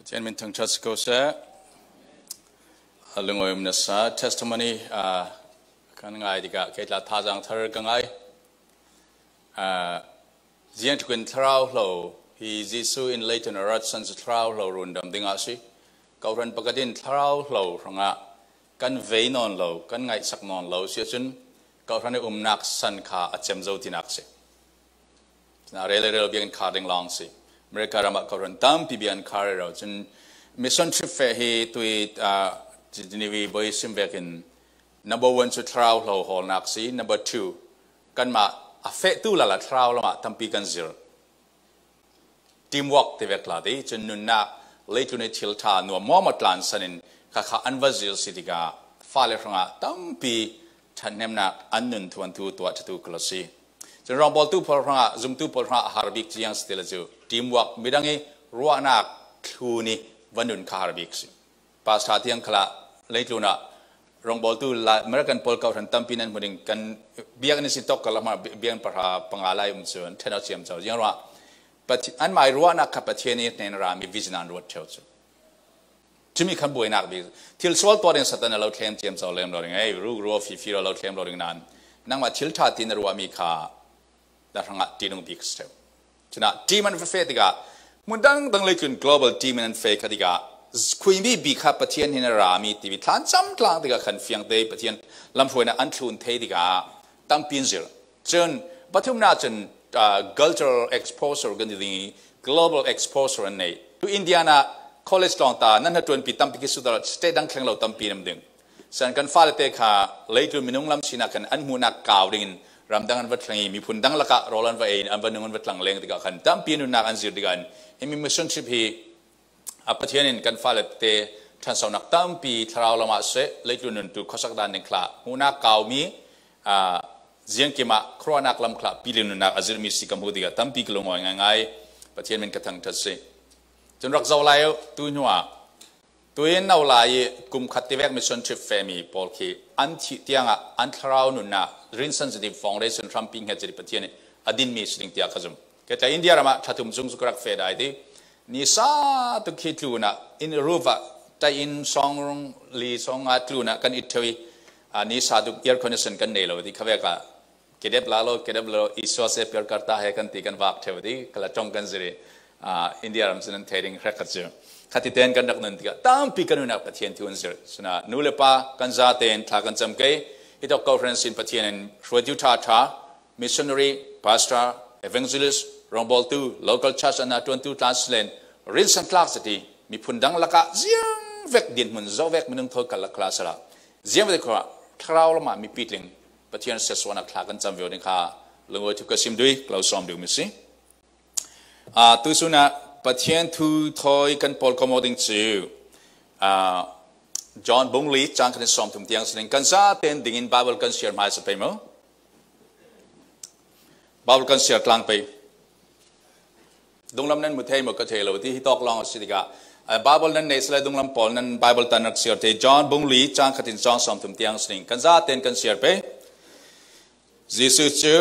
Chen min tang chas ko sa lungawi na sa testimony kan ngai diga kaitla thajang thar ka ngai jian twin thrau lo hi jisu in leighton rat san thrau lo rundam dinga si kauran pagatin thrau lo ranga kan veinon lo kan ngai sak non lo sia chun kauran nak san kha achem zo tinak se na rele bian khading long si Mereka ramak kauran tam pibian karero jen mission trip fe hi tui jiniwi boy simbekin number 1 to trial lo hol naksi number 2 kan ma affect tu la trial la ma tampi kan zero teamwork te vekla de jen nun na leitu ne thiltha no momat lan sanin kha anvazil sitika fale hranga tampi thanem na annun thuan thu to tu klosi jen rong bol tu por hranga zum tu por hranga harbik jiang stila ju teamwork midangi ruanak thuni vanun kharbik si pas Pathian khala leituna rongbol tu la American pol kau tan tampinan muding kan biang ni sitok kala ma biang parah pangalai umsun thena chiam chaw yang ra but an mai ruanak ka Pathian ni nen ra mi visionan ruat cheu chu chimi khan boi nak bi til sol toren satana lo thlem chiam chaw lem lo ring ei ru fi lo thlem lo ring nan nang ma thil tha tin ruwa mi kha da ranga tinung big step chuna team and faith diga mundang dang lekun global team and faith diga kuin bi bikha Pathian hin rami tv than cham tlang diga khan fiang de Pathian lamfoina an thun the diga tampin zir chen pathum na chen cultural exposure gan di global exposure an nei to Indiana college long ta nan ha tun pi tampi ki sudar state dang khlang lo tampi nam ding san kan fa te kha leitu minung lam sina kan an huna kaw ding ramdangan vatlangi mi phundang laka rolan va ein anbanungan vatlang leng diga khan tampi nu nak anzir digan hemi mission trip hi Pathian in kan falet te thansau nak tampi tharau lama se leitlunun tu khosak dan ning khla huna kawmi jiang kima khronak lam khla pilinu nak azir mi sikam hudiga tampi klongoi ngai Pathian min kathang thase chun rak zaw lai tu nuwa tuin nau lai kum khativek mission trip femi polki an thi tianga an tharau nu na rin sensitive foundation tramping he jeri Pathian adin mi sling tia khazum keta India rama thatum jung sukrak fe dai di ni sa tu khitluna in ruwa ta in song li song atluna kan ithui ni sa du air condition kan nei lo di khaweka kedep lo iso se pyar karta hai kan ti kan wak thewdi kala chong kan jeri India ram sinan thading khakhachu khati ten kan dak nan tiga tam pi kanuna Pathian thun zir suna nulepa kan zate thla kan chamke itok conference in Pathian and Shwaju Tha missionary pastor evangelist rongbol tu local church and 22 translate real san class city mi phundang laka ziang vek din mun zo vek minung thoi kala class ra ziang de ko thrau lama mi pitling Pathian seswana thla kan chamvyo ni kha lungoi thu ka simdui close som du mi si tu suna Pathian thu thoi kan pol komoding chu John Bungli chang kan som tum tiang sing kan sa ten ding in Bible kan share mai sa pemo Bible kan share tlang pe donglam nan muthei mo ka thelo ti hitok long sidiga Bible nan nei sla donglam pol nan Bible tan nak share te John Bungli chang khatin chang som tum tiang sing kan sa ten kan share pe Jesus chu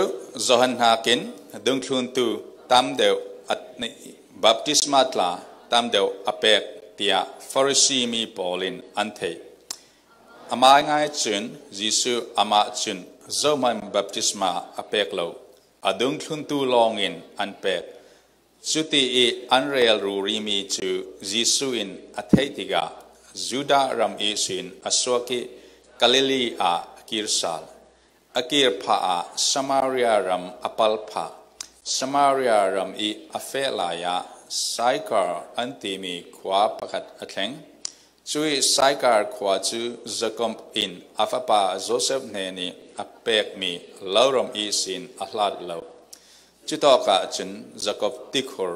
Zohan hakin dung thun tu tam deu at baptisma tla tam deu apek tia Pharisee mi polin ante ama ngai chun Jisu ama chun zoman baptisma apek lo adung thun tu longin anpek suti e unreal rurimi chu Jisu in atheitiga Juda ram e sin aswaki Galilee a kirsal akir pha a Samaria ram apalpha Samaria ram e afelaya Saikar antimi kwa pakat atleng chui Saikar kwa chu Jacob in afapa Joseph neni apek mi lauram isin ahlat lo chutoka chun Jacob tikhur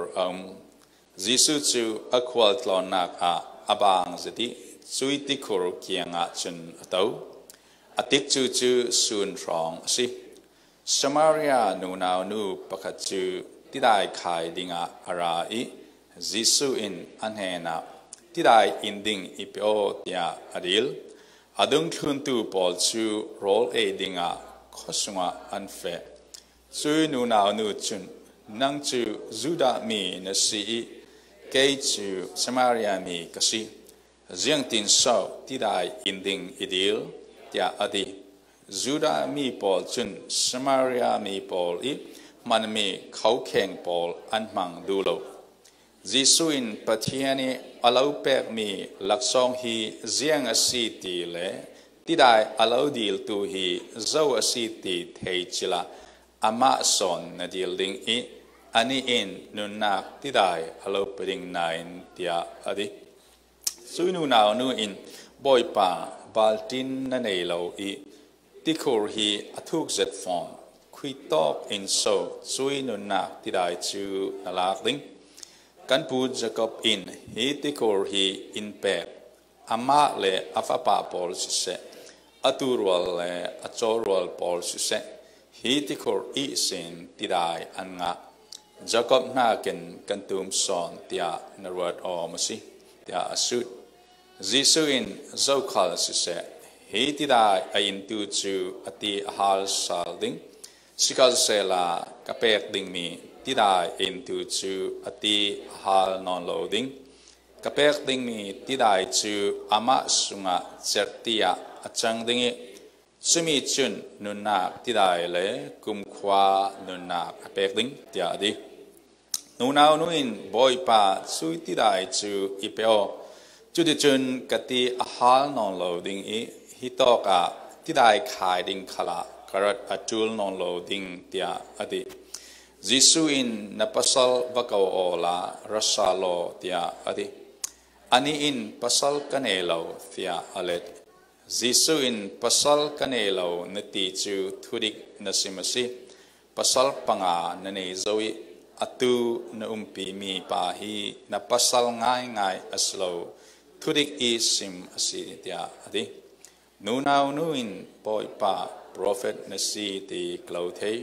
Jisu chu akwal tlonak a abang zati chui tikhur kianga chun atau atik chu sun rong si Samaria nu now nu pakat chu tidai khai dinga arai Jisu in anhena tidai inding ipio tia adil adung thun tu pol chu rol e dinga khosunga anfe chu nu now nu chun nang chu Juda mi na si cái chú Samaria mi cái gì riêng tin sau tí đại in đinh idil tia adi Juda mi Paul chun Samaria mi Paul ít man mi khâu khen Paul an mang du lâu Giêsu in Pathian alau pek mi laksong hi riêng asi ti le tí đại alau deal tu hi zau asi ti thei chila ama son na deal ding I ani in nun nak tí đại alau peding nain tia adi Sui nu nào nu in boy pa baltin na nei lo I tikor hi athuk zet form khui top in so sui nu nak ti dai chu alak ding kan pu Jacob in hi tikor hi in pe ama le afapa pol se aturwal le achorwal pol se hi tikor I sin ti dai an nga Jacob na kan tum son tia na word o masi tia asut Giêsu in dâu khal se hi ti dai a in tu chu ati hal sal ding sikal se la kapek ding mi ti dai in tu chu ati hal non lo ding kapek ding mi ti dai chu ama sunga chertia achang ding sumi chun nun nak ti dai le kum khwa nun nak kapek ding tia di nu nau nu in boy pa sui ti dai chu ipeo chú đi chân cái tí hal non lo ding I hito cả tí đại khai ding khala karat atul non lo ding tia adi Giêsu in na pasal bakau ola rasalo tia adi ani in pasal kanelo tia alet Giêsu in pasal kanelo nati chu thudik nasimasi pasal panga na nei zoi atu na umpi mi pa hi na pasal ngai aslo Thudik isim asitia adi nu nau nu in boy pa prophet nasi ti klauthei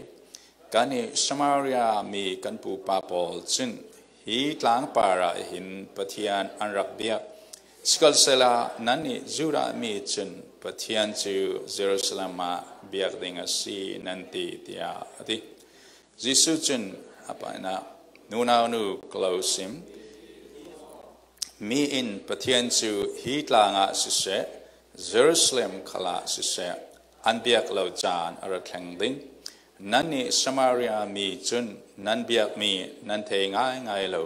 kani Samaria mi kan pu pa Paul chun hi tlang para hin Pathian anrak bia skal sela nani Juda mi chun Pathian chu Jerusalem ma biak ding asi nanti tia adi Giêsu chun apa na nu nau nu klausim mi in Pathian chu hi tlanga sise Jerusalem khala sise anbiak lo chan ara thleng ding nani Samaria mi chun nan biak mi nan the ngai lo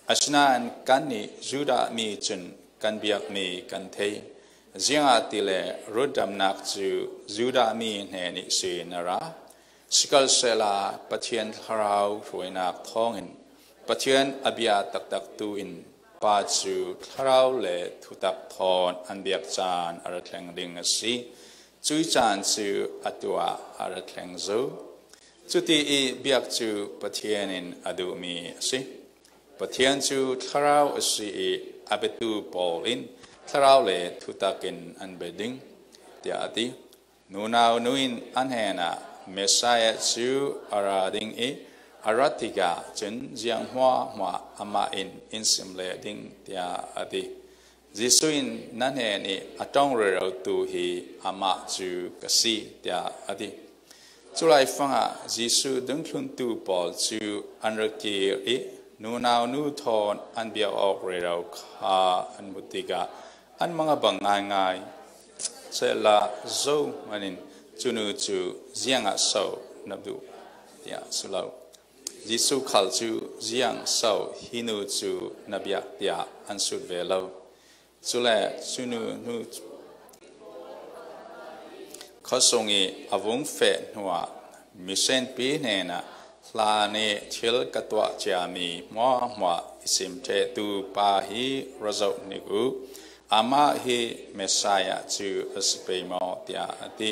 asna an kanni Juda mi chun kan biak mi kan the zinga tile rudam nak chu Juda mi ne ni se nara sikal sela Pathian tharau ruinak thongin Pathian abia tak tu in pa chu tharau le thutak thon an biak chan ara thleng ding asi chui chan chu atua ara thleng zo chuti I biak chu Pathian in adu mi asi Pathian chu tharau asi abetu Paul in tharau le thutakin an beding tia ati nu nau nuin an hena Messiah chu ara ding Aratiga chen jiang hua ama in simle ding tia adi Giêsu in nane ni atong rero tu hi ama chu kasi tia adi chulai fanga Giêsu deng thun tu Paul chu anraki nu nau nu thon an bia ok rero kha an mutiga an mga bangai se la zo manin chunu chu jianga so nabdu tia sulau Giêsu khal chu jiang sau hinu chu nabiak tia an sut velo chule chunu nu khosongi avung fe nuwa mission pi ne na hla ne thil katwa chami mo isim the tu pa hi razau niku ama hi Messiah chu aspe mo tia ati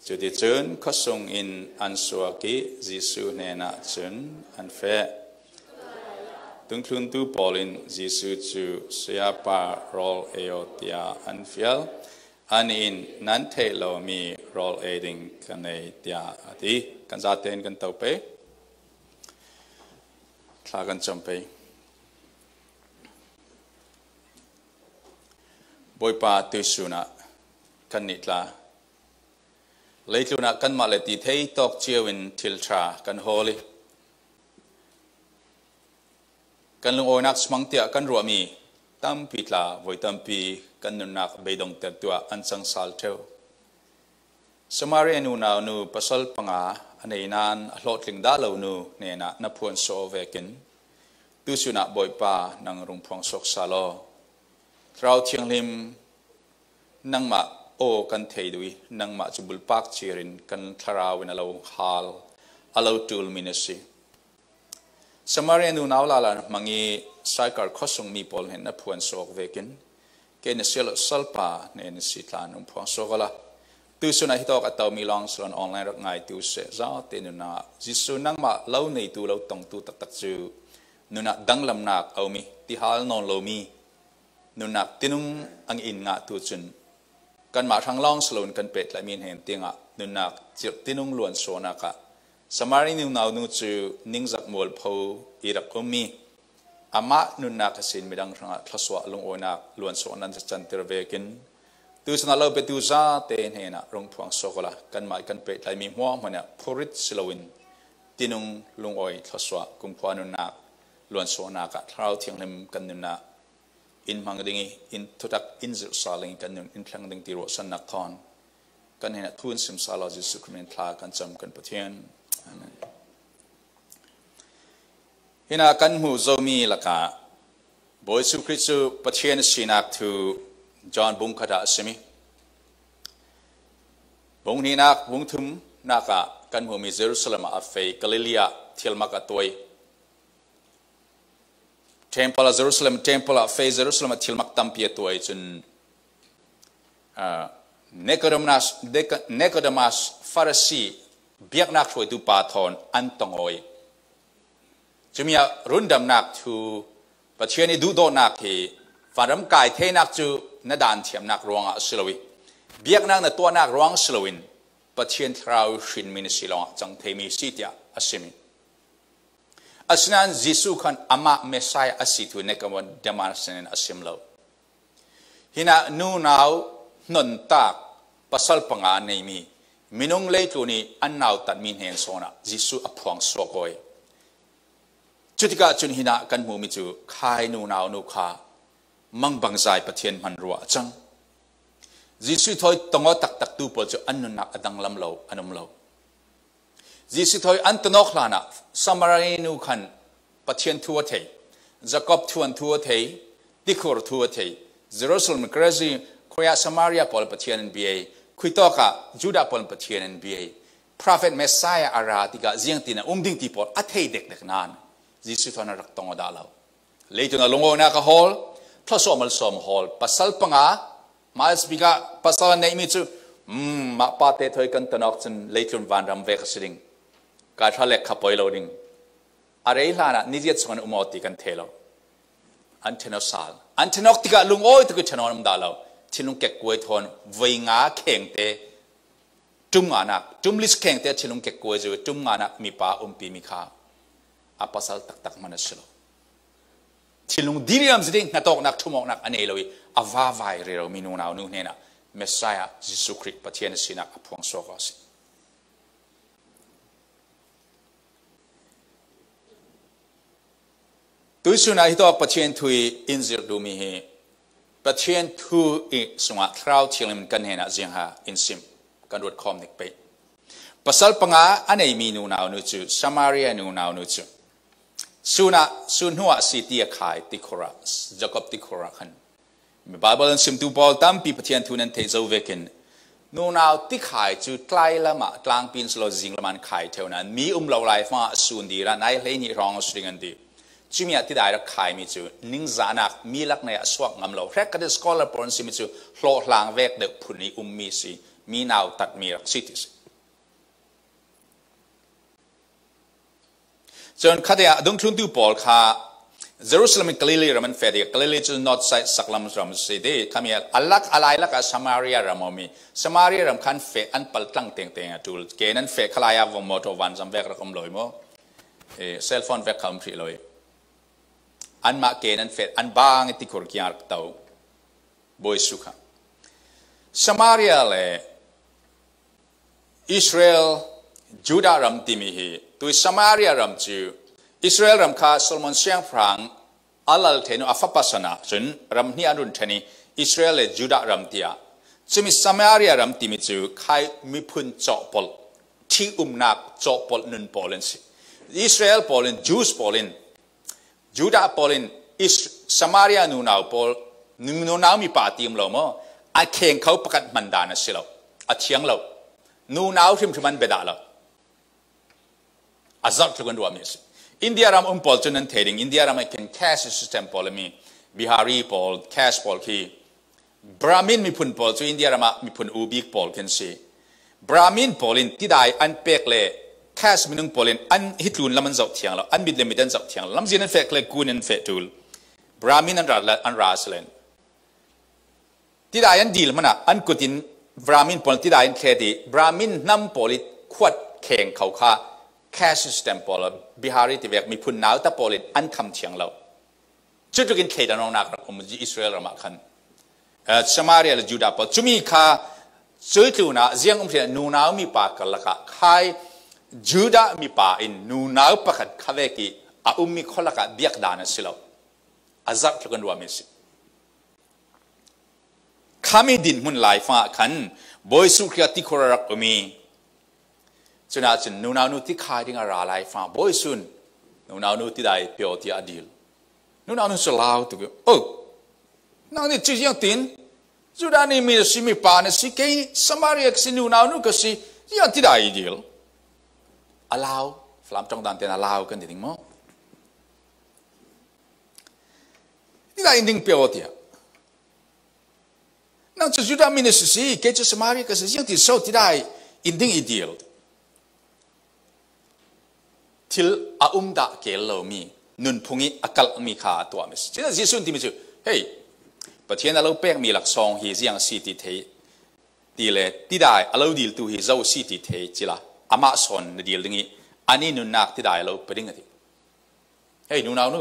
Chú đi chân có sung in an sua ki Giêsu ne na chân an fe tung thun tu Paulin Giêsu chu siapa rol eotia an fiel an in nan the lo mi rol eding kanei tia ati kan zaten kan tau pe thla kan cham pe boy pa tu suna kan nitla lấy lúc nào căn mà lại tí thấy tóc chiều in thil trà căn hồ li กันลงโอนักสมังเตียกันรัวมีตั้มปีลาไว้ตั้มปีกันนุนักเบดงเตตัวอันสังสารเทวสมาเรนูนาวนูปัสสลปังอาอันนี้นานหลอดลิงดาเหล่านูเนี่ยนะนับพวนโซเวกินตุสุนักบอยปานังรุงพวงศกซาโลเราเทียงลิมนังมาโอกันเทดุยนังมาจุบุลปักชีรินกันทราวินาเราฮาลอาเราตูลมินสีสมาเรนูนาวลาลามังอีไซการข้อส่งมีปอลเห็นนับพวนโซเวกินเกณฑ์เสียลสัลปาเนี่ยสิทลานุพวงโซกละตุสุนัยฮิตอกอัตตามีลองสลอนออนไลน์รักไงตุเสซาเตนุนาจิสุนังมาเล่าในตูเราตองตูตักตักจูนุนักดังลำนักเอามีที่ฮาลนอนโลมีนุนักตินุงอังอินงาตูจุนกันมาทางลองสลอนกันเป็ดและมีเห็นเตียงะนุนักจิตตินุงล้วนโซนักะสมารินุนาวนุจูนิ่งจักมวลพูอิรักอมีอามานุนักสินมีดังทางทศวะลงโอนักล้วนโซนันจันติระเวกินตุสนาเราไปตุซาเตนเฮนะรงพวงโซกละกันมากันเป็ดไหลมีหัวมันเนี่ยพูริตสิลวินตินุงลุงอ้อยทศวะกุมพวานุนักล้วนโซนักเราเทียงเลมกันนุนักอินมังดิ่งอินทุตักอินจิสาลิงกันนุนอินพลังดิ่งติโรสันนักทอนกันเห็นทุนสิมซาลาจิสุขมินทลากันจำกันปะเทียนเห็นกันหูโจมีละกาบอยสุคริสุปะเทียนสินักทูจอห์นบุงขดาสมิบุงนี้นักบุงทุมนักกันหูมีเยรูซาเล็มอัฟเฟย์กาลิลียาเทียลมักตัวเทมเพลเยรูซาเล็มเทมเพลอัฟเฟย์เยรูซาเล็มเทียลมักตัมเปียตัวจนเนโคเดมัสฟาริสีเบียกนักช่วยตุปาทอนอันตงอยจะมีรุ่นดำนักทูประเทศนี้ดูโดนักที่ฟาร์มไก่เทนักจูนัดานเทียมนักร้องสลวิเบียกนักในตัวนักร้องสลวินประเทศเราชินมินสิลองจังเทมีสิทยาอสิมิอาศัยยิสุขันอามาเมสไซอาศิตุเนกวันเดมาร์เซนอสิมเลวฮินานูนาวนันตักปัสสลปังอาเนมีมินุงเลตุนีอันนาวตัดมินเฮนโซนายิสุอพวงสโกยจุดที่กาจุนฮินากันมูมิจูขายนูนาวนูขามังบังใจปะเทียนมันรัวจังจิสุทอยตงอตักตักตูปจูอันนุนักอดังลำเลวอันนุมเลวจิสุทอยอันตนอกลานะสมารีนูขันปะเทียนทัวเทยจักอบทัวนทัวเทยติคูร์ทัวเทยเยรูซาเล็มกราซีคุยสมารีปอลปะเทียนบีเอคุยตอกะจูดาปอลปะเทียนบีเอพระเฟตเมสไซอาราติกะเจียงตินะดิ่งตีปอลอัฐเฮเด็กเด็กนานจิสุทอยนักตงอดาลาวเลยตุนะลงโอนักฮอลทศวรรษสมฮอลปัสสลปังอามาสบิกาปัสสลในมิจูมาปาเตถอยกันตนอกจนเลยตุนวันรำเวกสิงการทะเลขับไปโลดิงอะไรล่ะนะนิจสวนอุโมติกันเทโลอันเทนอสาลอันเทนอกติกาลุงโอ้ยตุกชนอนมดาลาวที่ลุงเก็กกวยทอนวิงาเข่งเตจุ่มงานักจุ่มลิสเข่งเตที่ลุงเก็กกวยจูจุ่มงานักมีป้าปีมีข้าอาปัสสลตักมันสโลที่ลุงดีเรียมสิงนักตอกนักทุ่มนักอันเอลวิอาวาไวเรื่องมินูนาวนูเนนะเมสไซาจิสุคริสปะเทียนสินักพวงโซกอสิตุสุนัยฮิตอกปะเทียนทุยอินซิร์ดูมีเฮปะเทียนทุยสงะคราวที่เรากันเห็นจิงหาอินซิมกันรวดคอมนิกไปปัสสลปังอาอันเอมินูนาวนูจูสมารีนูนาวนูจูสุนหัวสิทธิขายติโคราจักอบติโคราขันมีบาเบิลซิมตูบอลตั้มปีปะเทียนทุนันเทเจเวกินนูนาวติขายจูใกล้ละมากลางปีนสโลจิงละมันขายเท่านั้นมีเหล่าไรฟ้าสุนดีรันไอเลนี่รองสุริงันดีจิมีที่ได้รักขายมิจูนิ่งจานักมีลักในสวกงำเหล่าแรกก็ได้สกอลเลอร์ปอนซิมิจูโหลหลังเวกเด็กผู้นี้มีสิมีนาวตัดมีรักสิทธิจนข้าเดียดงคลุนตูปอลข้าเยรูซาเล็มกลิลีรามันเฟรีกลิลีจูนอตไซสักลำรำสิเดข้ามีอัลลักอะไรลักสมารียารามมีสมารียารามขันเฟอันปัลตังเตียงเตียงตูลเกนันเฟขลายาวมอโตวันจำเวกรักมลอยมั้งเซลโฟนเวกคำพรีลอยอันมาเกนันเฟอันบางติคุรกิอาร์กเตาบอยสุขสมารียเลอิสราเอลจูดารามติมีฮีตุยสมารียารามจูอิสราเอลรำคาโซลมอนเชียงฟรัง อัลลเทนุอัฟปัสนาจนรำนี้อรุณเทนีอิสราเอลจูดารำตียจะมีสมารียรำตีมิจูใครมีพุนจอปลที่นักจอปลนุนปอลินสิอิสราเอลปอลินจูสปอลินจูดาปอลินสมารียนูนาวปอลนูนาวมีปาติมเรามั้งอาเข่งเขาประกาศมันดานะสิเราอาเชียงเรานูนาวทิมมันเบดาเราอาจัดทุกคนรู้มั้ยสิอินเดียรำปอลจนนั้นเทดิงอินเดียรำไอ้เข่งแคชซิสเต็มปอลมีบิฮารีปอลแคชปอลคีบรามินมีพุนปอลจูอินเดียรำมีพุนอูบิกปอลกันสิบรามินปอลินที่ได้อันเป็กเล่แคชมินุงปอลินอันฮิตลุนลำมันจับเทียงเราอันบิดเลมิดันจับเทียงลำจีนันเฟกเล่กูนันเฟตูลบรามินอันราสเลนที่ได้อันดีลมันอันกุตินบรามินปอลที่ได้อันเคดีบรามินนัมปอลิขวดเข่งเขาค่าแคชซิสเต็มปอลบิฮารีที่เวกมีพุนนาวตะปอลินอันคำเทียงเราจุดกินเคดานองนักของมุจิอิสราเอลมาคันสมารียและจูดาปอลจุมีค่าสื่อถึงนะเสียงอุ้มเสียนูนาวมีปากกันละค่ะใครจูดามีปากอินนูนาวปากกันข้าเวกีอุ้มมีคนละค่ะเบียกดานะสิเราอาจับทุกคนรู้มั้ยสิข้ามีดินมุนไลฟ้าขันบอยสุขยาติโครักอุ้มีจนอาจนูนาวนุติขายดิ้งอาราไลฟ้าบอยสุนนูนาวนุติได้เปียวที่อดีลนูนาวนุสลาวตุกนั่งนี่จียังตินจุดานี่มีสิมีปานสิเกย์สมารีกสินูนาวนุก็สิยังที่ได้ดีลอาลาวฟลามจงดันเตนอาลาวกันดิ่งมั้งที่ได้ดิ่งเปียวที่นั่งจุดามีนสิเกย์สมารีก็สิยังที่โซที่ได้ดิ่งดีลทิลอาดะเกลโลมีนุนพุงอีอากาศมีขาตัวมิสที่นั่นจิสุนที่มิจูเฮ้ยประเทศเราเป็กมีหลักซองฮียังสิติเทดีเลยที่ได้เราดีลตัวฮีเจ้าสิติเทจิละอามาสอนดีลนี้อันนี้นุนนักที่ได้เราเป็นยังไงเฮ้ยนุนเอาหนู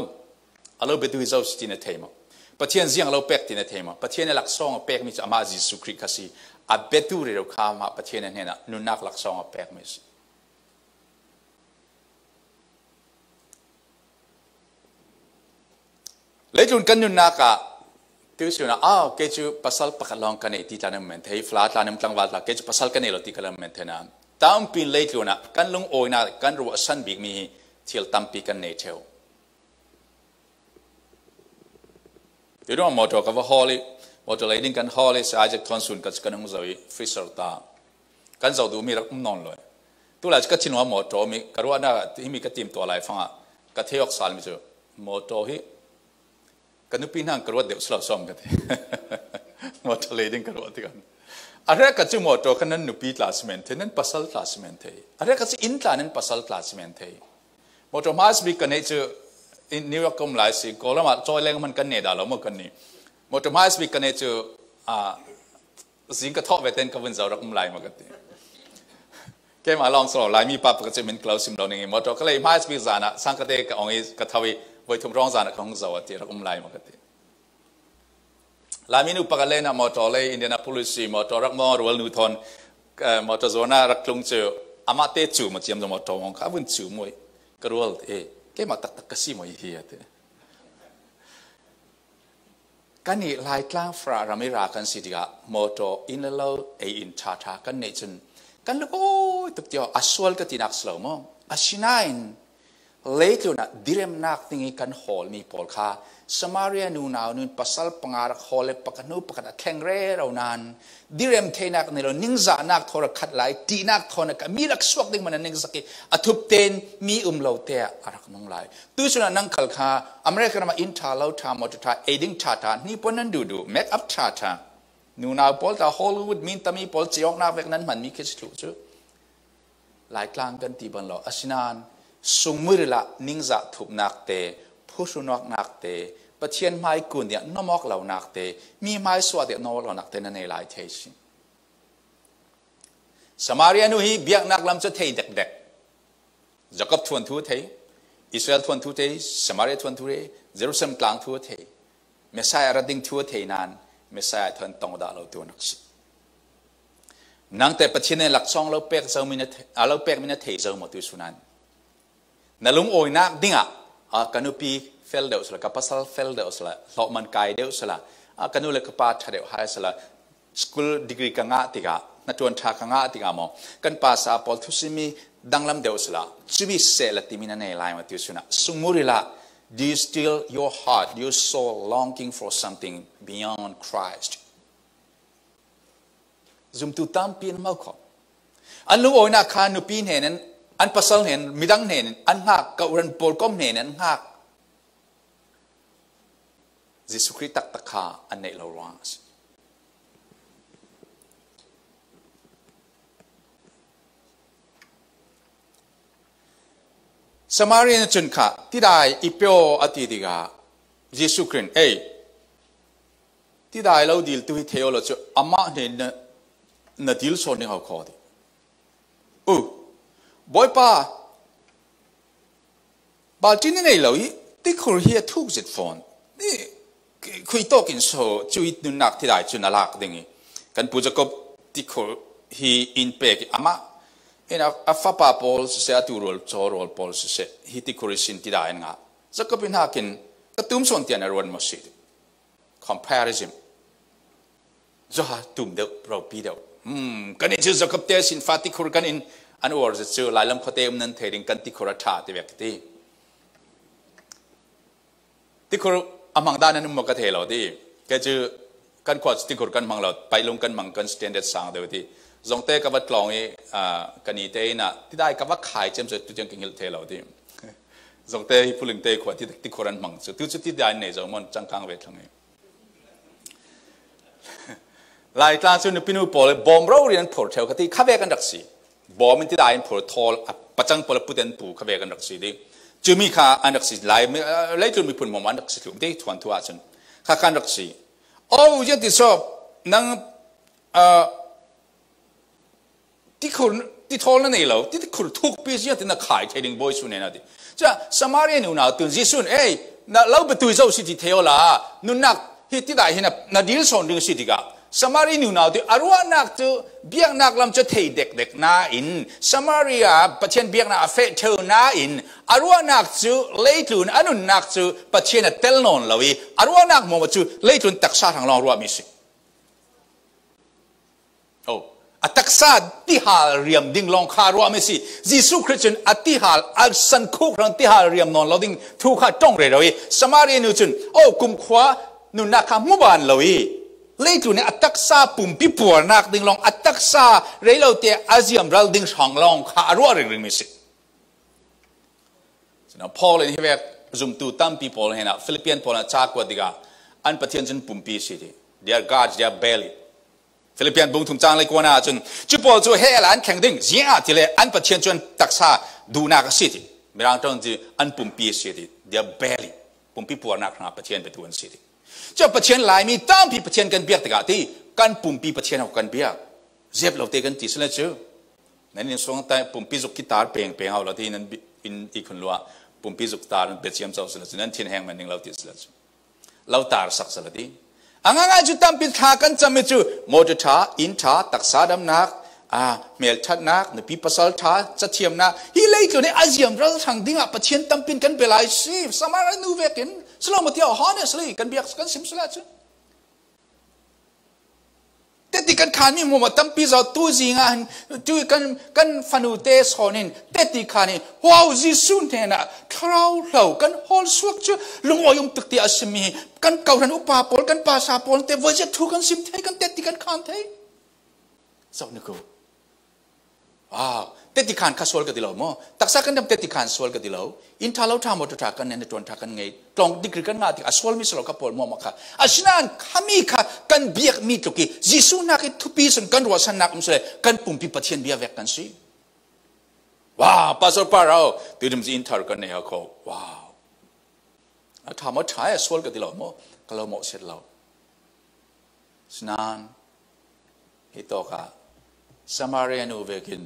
เราเป็นตัวฮีเจ้าสิตินเทมั้งประเทศยังเราเป็กตินเทมั้งประเทศในหลักซองเป็กมีอามาจิสุคริกสิอาเบตูเรื่องข้ามาประเทศนั้นเนี่ยนุนนักหลักซองเป็กมิสเลยจุนกันนุนนักที่สุดนะเกจูภาษาปากลองกันเอติตานัมเมนเทย์ฟลาตานัมกลางวันละเกจูภาษากันเอลติกลางเมนเทนะตามปีเลยจุนะกันลุงโอยนะกันรัวสันบิกมีที่ตามปีกันเนเทลเดี๋ยวมอเตอร์กับว่าฮอลลี่มอเตอร์เลยดิ้งกันฮอลลี่สายจากทอนซุนกับกันนุ่งใจฟริสร์ตากันจะดูมีรักนอนเลยตัวเราจะก็ชินว่ามอเตอร์มีกระว่าน่าที่มีกระติมตัวอะไรฟังกระเทียกสารมิจูมอเตอร์ฮีกันนุปีนั่งกระโดดเดี๋ยวสลับซ้อมกันทีมอเตอร์เลดิ้งกระโดดที่กันอะไรก็จะมอเตอร์กันนั้นนุปีคลาสเมนเทนั้นภาษาคลาสเมนเทอะไรก็จะอินทานั้นภาษาคลาสเมนเทมอเตอร์มาสบิกันเนี่ยจะนิวยอร์กก็ไม่สิก็แล้วมาจอยแรงมันกันเนี่ยดาแล้วมันกันนี่มอเตอร์มาสบิกันเนี่ยจะสิ่งกระทบไปเต้นกับวันเสาร์รักไม่มากันทีแกมาลองสอบลายมีปั๊บก็จะเป็นคลาสซิมเราเนี่ยมอเตอร์ก็เลยมาสบิจานะสังกัดเด็กองค์กทวีไว้ทุ่มร้องจานของเราที่เราอุ้มไล่มากันทีลามินุปกันเลยนะมอเตอร์เลยอินเดียนาโพลิซีมอเตอร์รักมอร์รัวนิวทอนมอเตอร์โซน่ารักลุงเจออามาเตจูมาเจียมจะมอเตอร์มองข้าวุ่นจูมวยกรัวแกมาตักกษีมวยเฮียเถอะกันนี่ลายกลางฟรารามิรากันสิที่กะมอเตอร์อินเลวอินชาทากันเนี่ยจนกันลูกโอ้ตุกเดียวอัศวลก็ที่นักสลาวมั้งอาชินายเลยจุนะดิเรมนักติงกันฮอลมีพอลค่าสมารีนูนาวนุนภาษาปังอารักฮอลเลยปกันนูปกันแข่งเร่เรานานดิเรมเทนักเนี่ยเรานิ่งจะนักทอร์ขัดไหลตีนักทอนักมีรักสวกดิ้งมันนิ่งสักอัทุบเตนมีเลวเตะอารักนงไหลตัวสุนันนังขลค่าอเมริกันมาอินทาเลวทามอตุทาเอดิ้งชาตานี่ปนนั้นดูเมคอัพชาตานูนาวพอลตาฮอลลีวูดมินตามีพอลจีออกนักเวกนั้นมันมีคิดถูกจุหลายกลางกันตีบันเราอาชินานสมมือละนิ่งจะถูกนักเตะผู้สุนัขนักเตะประเทศไม้กุนเนี่ยน้ำมอกเหล่านักเตะมีไม้สวดเดียน้ำมอกเหล่านักเตะนั่นในหลายเทชินสมารีนุฮีเบียกนักลำจะเทเด็กๆจักรทวนทั่วเทอิสราเอลทวนทั่วเทสมารีทวนทั่วเทเยรูซาเล็มกลางทั่วเทเมสไซอาร์ดิ้งทั่วเทนานเมสไซอาทวนตองดาเราตัวนักสินังแต่ประเทศในหลักซองเราเป็กเจ้ามินาเทเจ้าหมดตัวสุนันนั่นลุงโอยนักดิ้งกันนุปี fel deu sala ka pasal fel deu sala lo man kai deu sala kanu le ka pa tha deu hai sala school degree ka nga tika na tuan tha ka nga tika mo kan pa sa pol thusimi danglam deu sala chibi se la timina nei lai ma tu suna sumurila do you still your heart your soul longing for something beyond Christ zum tu tam pin mau kho an lu oi na khan nu pin he nan an pasal hen midang hen an hak ka uran pol kom hen an hak Jesu Christ tak takha an nei lo ras Samarian chun kha ti dai ipyo ati diga Jesu Christ ti dai lo dil tu hi theo lo chu ama ne na dil so ni ha kho di boy pa ba tin nei lo yi ti khur hi thuk zit phone ni khui to kin so chui nu nak ti dai chun alak dingi kan pu jakob ti khur hi in pe ki ama ina afa pa pol se atu rol chorol pol se hi ti khur sin ti dai nga jakob in hakin ka tum son tian ron mo si comparison zo ha tum de pro pi de kan ni chu jakob te sin fa ti khur kan in an or je chu lai lam khote um nan thering kan ti khur tha te vek ti khur amang dan an mo ka the lo di ke chu kan khwa ti khur kan mang lo pai lung kan mang kan standard sang de ti zong te ka wat klong e kan ni te na ti dai ka wa khai chem se tu jeng king hil the lo di zong te puling te khwa ti khur an mang chu tu chu ti dai ne zo mon chang kang ve thang e lai tla chu ni pinu pol bom ro rian phor theu ka ti kha ve kan rak si bom in ti dai phor thol pachang pol puten pu kha ve kan rak si di chumi kha an rak si lai tu mi pun mo man rak si tum te thwan thua chun kha kan rak si ye ti so nang ti khur ti thol na nei lo ti khur thuk pi si ti na khai thading boy su ne na di cha Samarian nu na tu jisun na lo be tu zo si ti theo la nu nak hi ti dai hi na dil son ding si ti ga Samaria nu now the arwa nak tu biak nak lam cha thei dek na in Samaria pathian biak na afe theu na in arwa nak chu leitun anun nak chu pathian tel non lawi arwa nak mo chu leitun taksa thang long ruwa mi si ataksa ti hal riam ding long kha ruwa mi si Jesu Christian ati hal al san khu rang ti hal riam non lo ding thu kha tong re rawi Samaria nu chun kum khwa nu nak kha mu ban lawi lấy tu này attack sa pum pi puar nak ding long attack sa rei lo te aziam ral ding chang long kha ro ring mi si so Paul in here zoom tu tam people hena Philippian Paul na cha kwa diga an pathian chen pum pi si their gods their belly Philippian bung thum chang lai kwa na chun chu Paul chu he lan khang ding zia ti le an pathian chun tak sa du na ka si ti mirang tong ji an pum pi si ti their belly pum pi puar nak na pathian be tu an si ti cho pathian lai mi tam pi pathian kan biak ta ti kan pum pi pathian ho kan biak zep lo te kan ti sla chu nan in song ta pum pi zuk kitar peng peng ho lo ti nan in ikun lwa pum pi zuk tar be chiam chaw sla chu nan thin hang man ning lo ti sla chu lo tar sak sla ti anga ju tam pi tha kan cham chu mo ju tha in tha tak sa dam nak mel that nak ne pi pasal tha cha thiam na hi lei tu ne aziam ral thang dinga pathian tam pin kan belai si samara nu vekin Selalu mati honestly kan biak kan sim sela tu. Teti kan kami mu matam pizza tu zinga tu kan fanu te sonin teti kani wow zisun te na thlawsuah kan hol suak chu lungoyum tukti asmi kan kauran upa pol kan pasa pol te voje thu kan sim te kan teti kan khan te. So niko. Wow. Teti khan ka sol ka dilaw mo taksa kan dam teti khan sol ka dilaw in thalaw tha mo tha kan ne ton tha kan ngei tong dikri kan nga ti asol mi solo ka pol mo makha asinan khami kha kan biak mi to ki jisu na ki thupi sun kan ro san nak um se kan pumpi pathian bia vek kan si wow pastor parao tu dim in thar kan ne ha kho wow a tha mo tha asol ka dilaw mo kalo mo set law snan hi to ka Samarian u vekin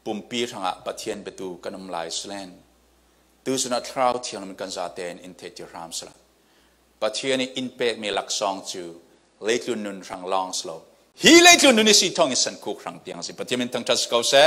pumpi thanga pathian betu kanum lai slen tu suna thrau thiang man kan zate in the hram sala pathian in pe me lak song chu leitlun nun rang long slow hi leitlun nun si thong san ku rang tiang si pathian tang tas ko se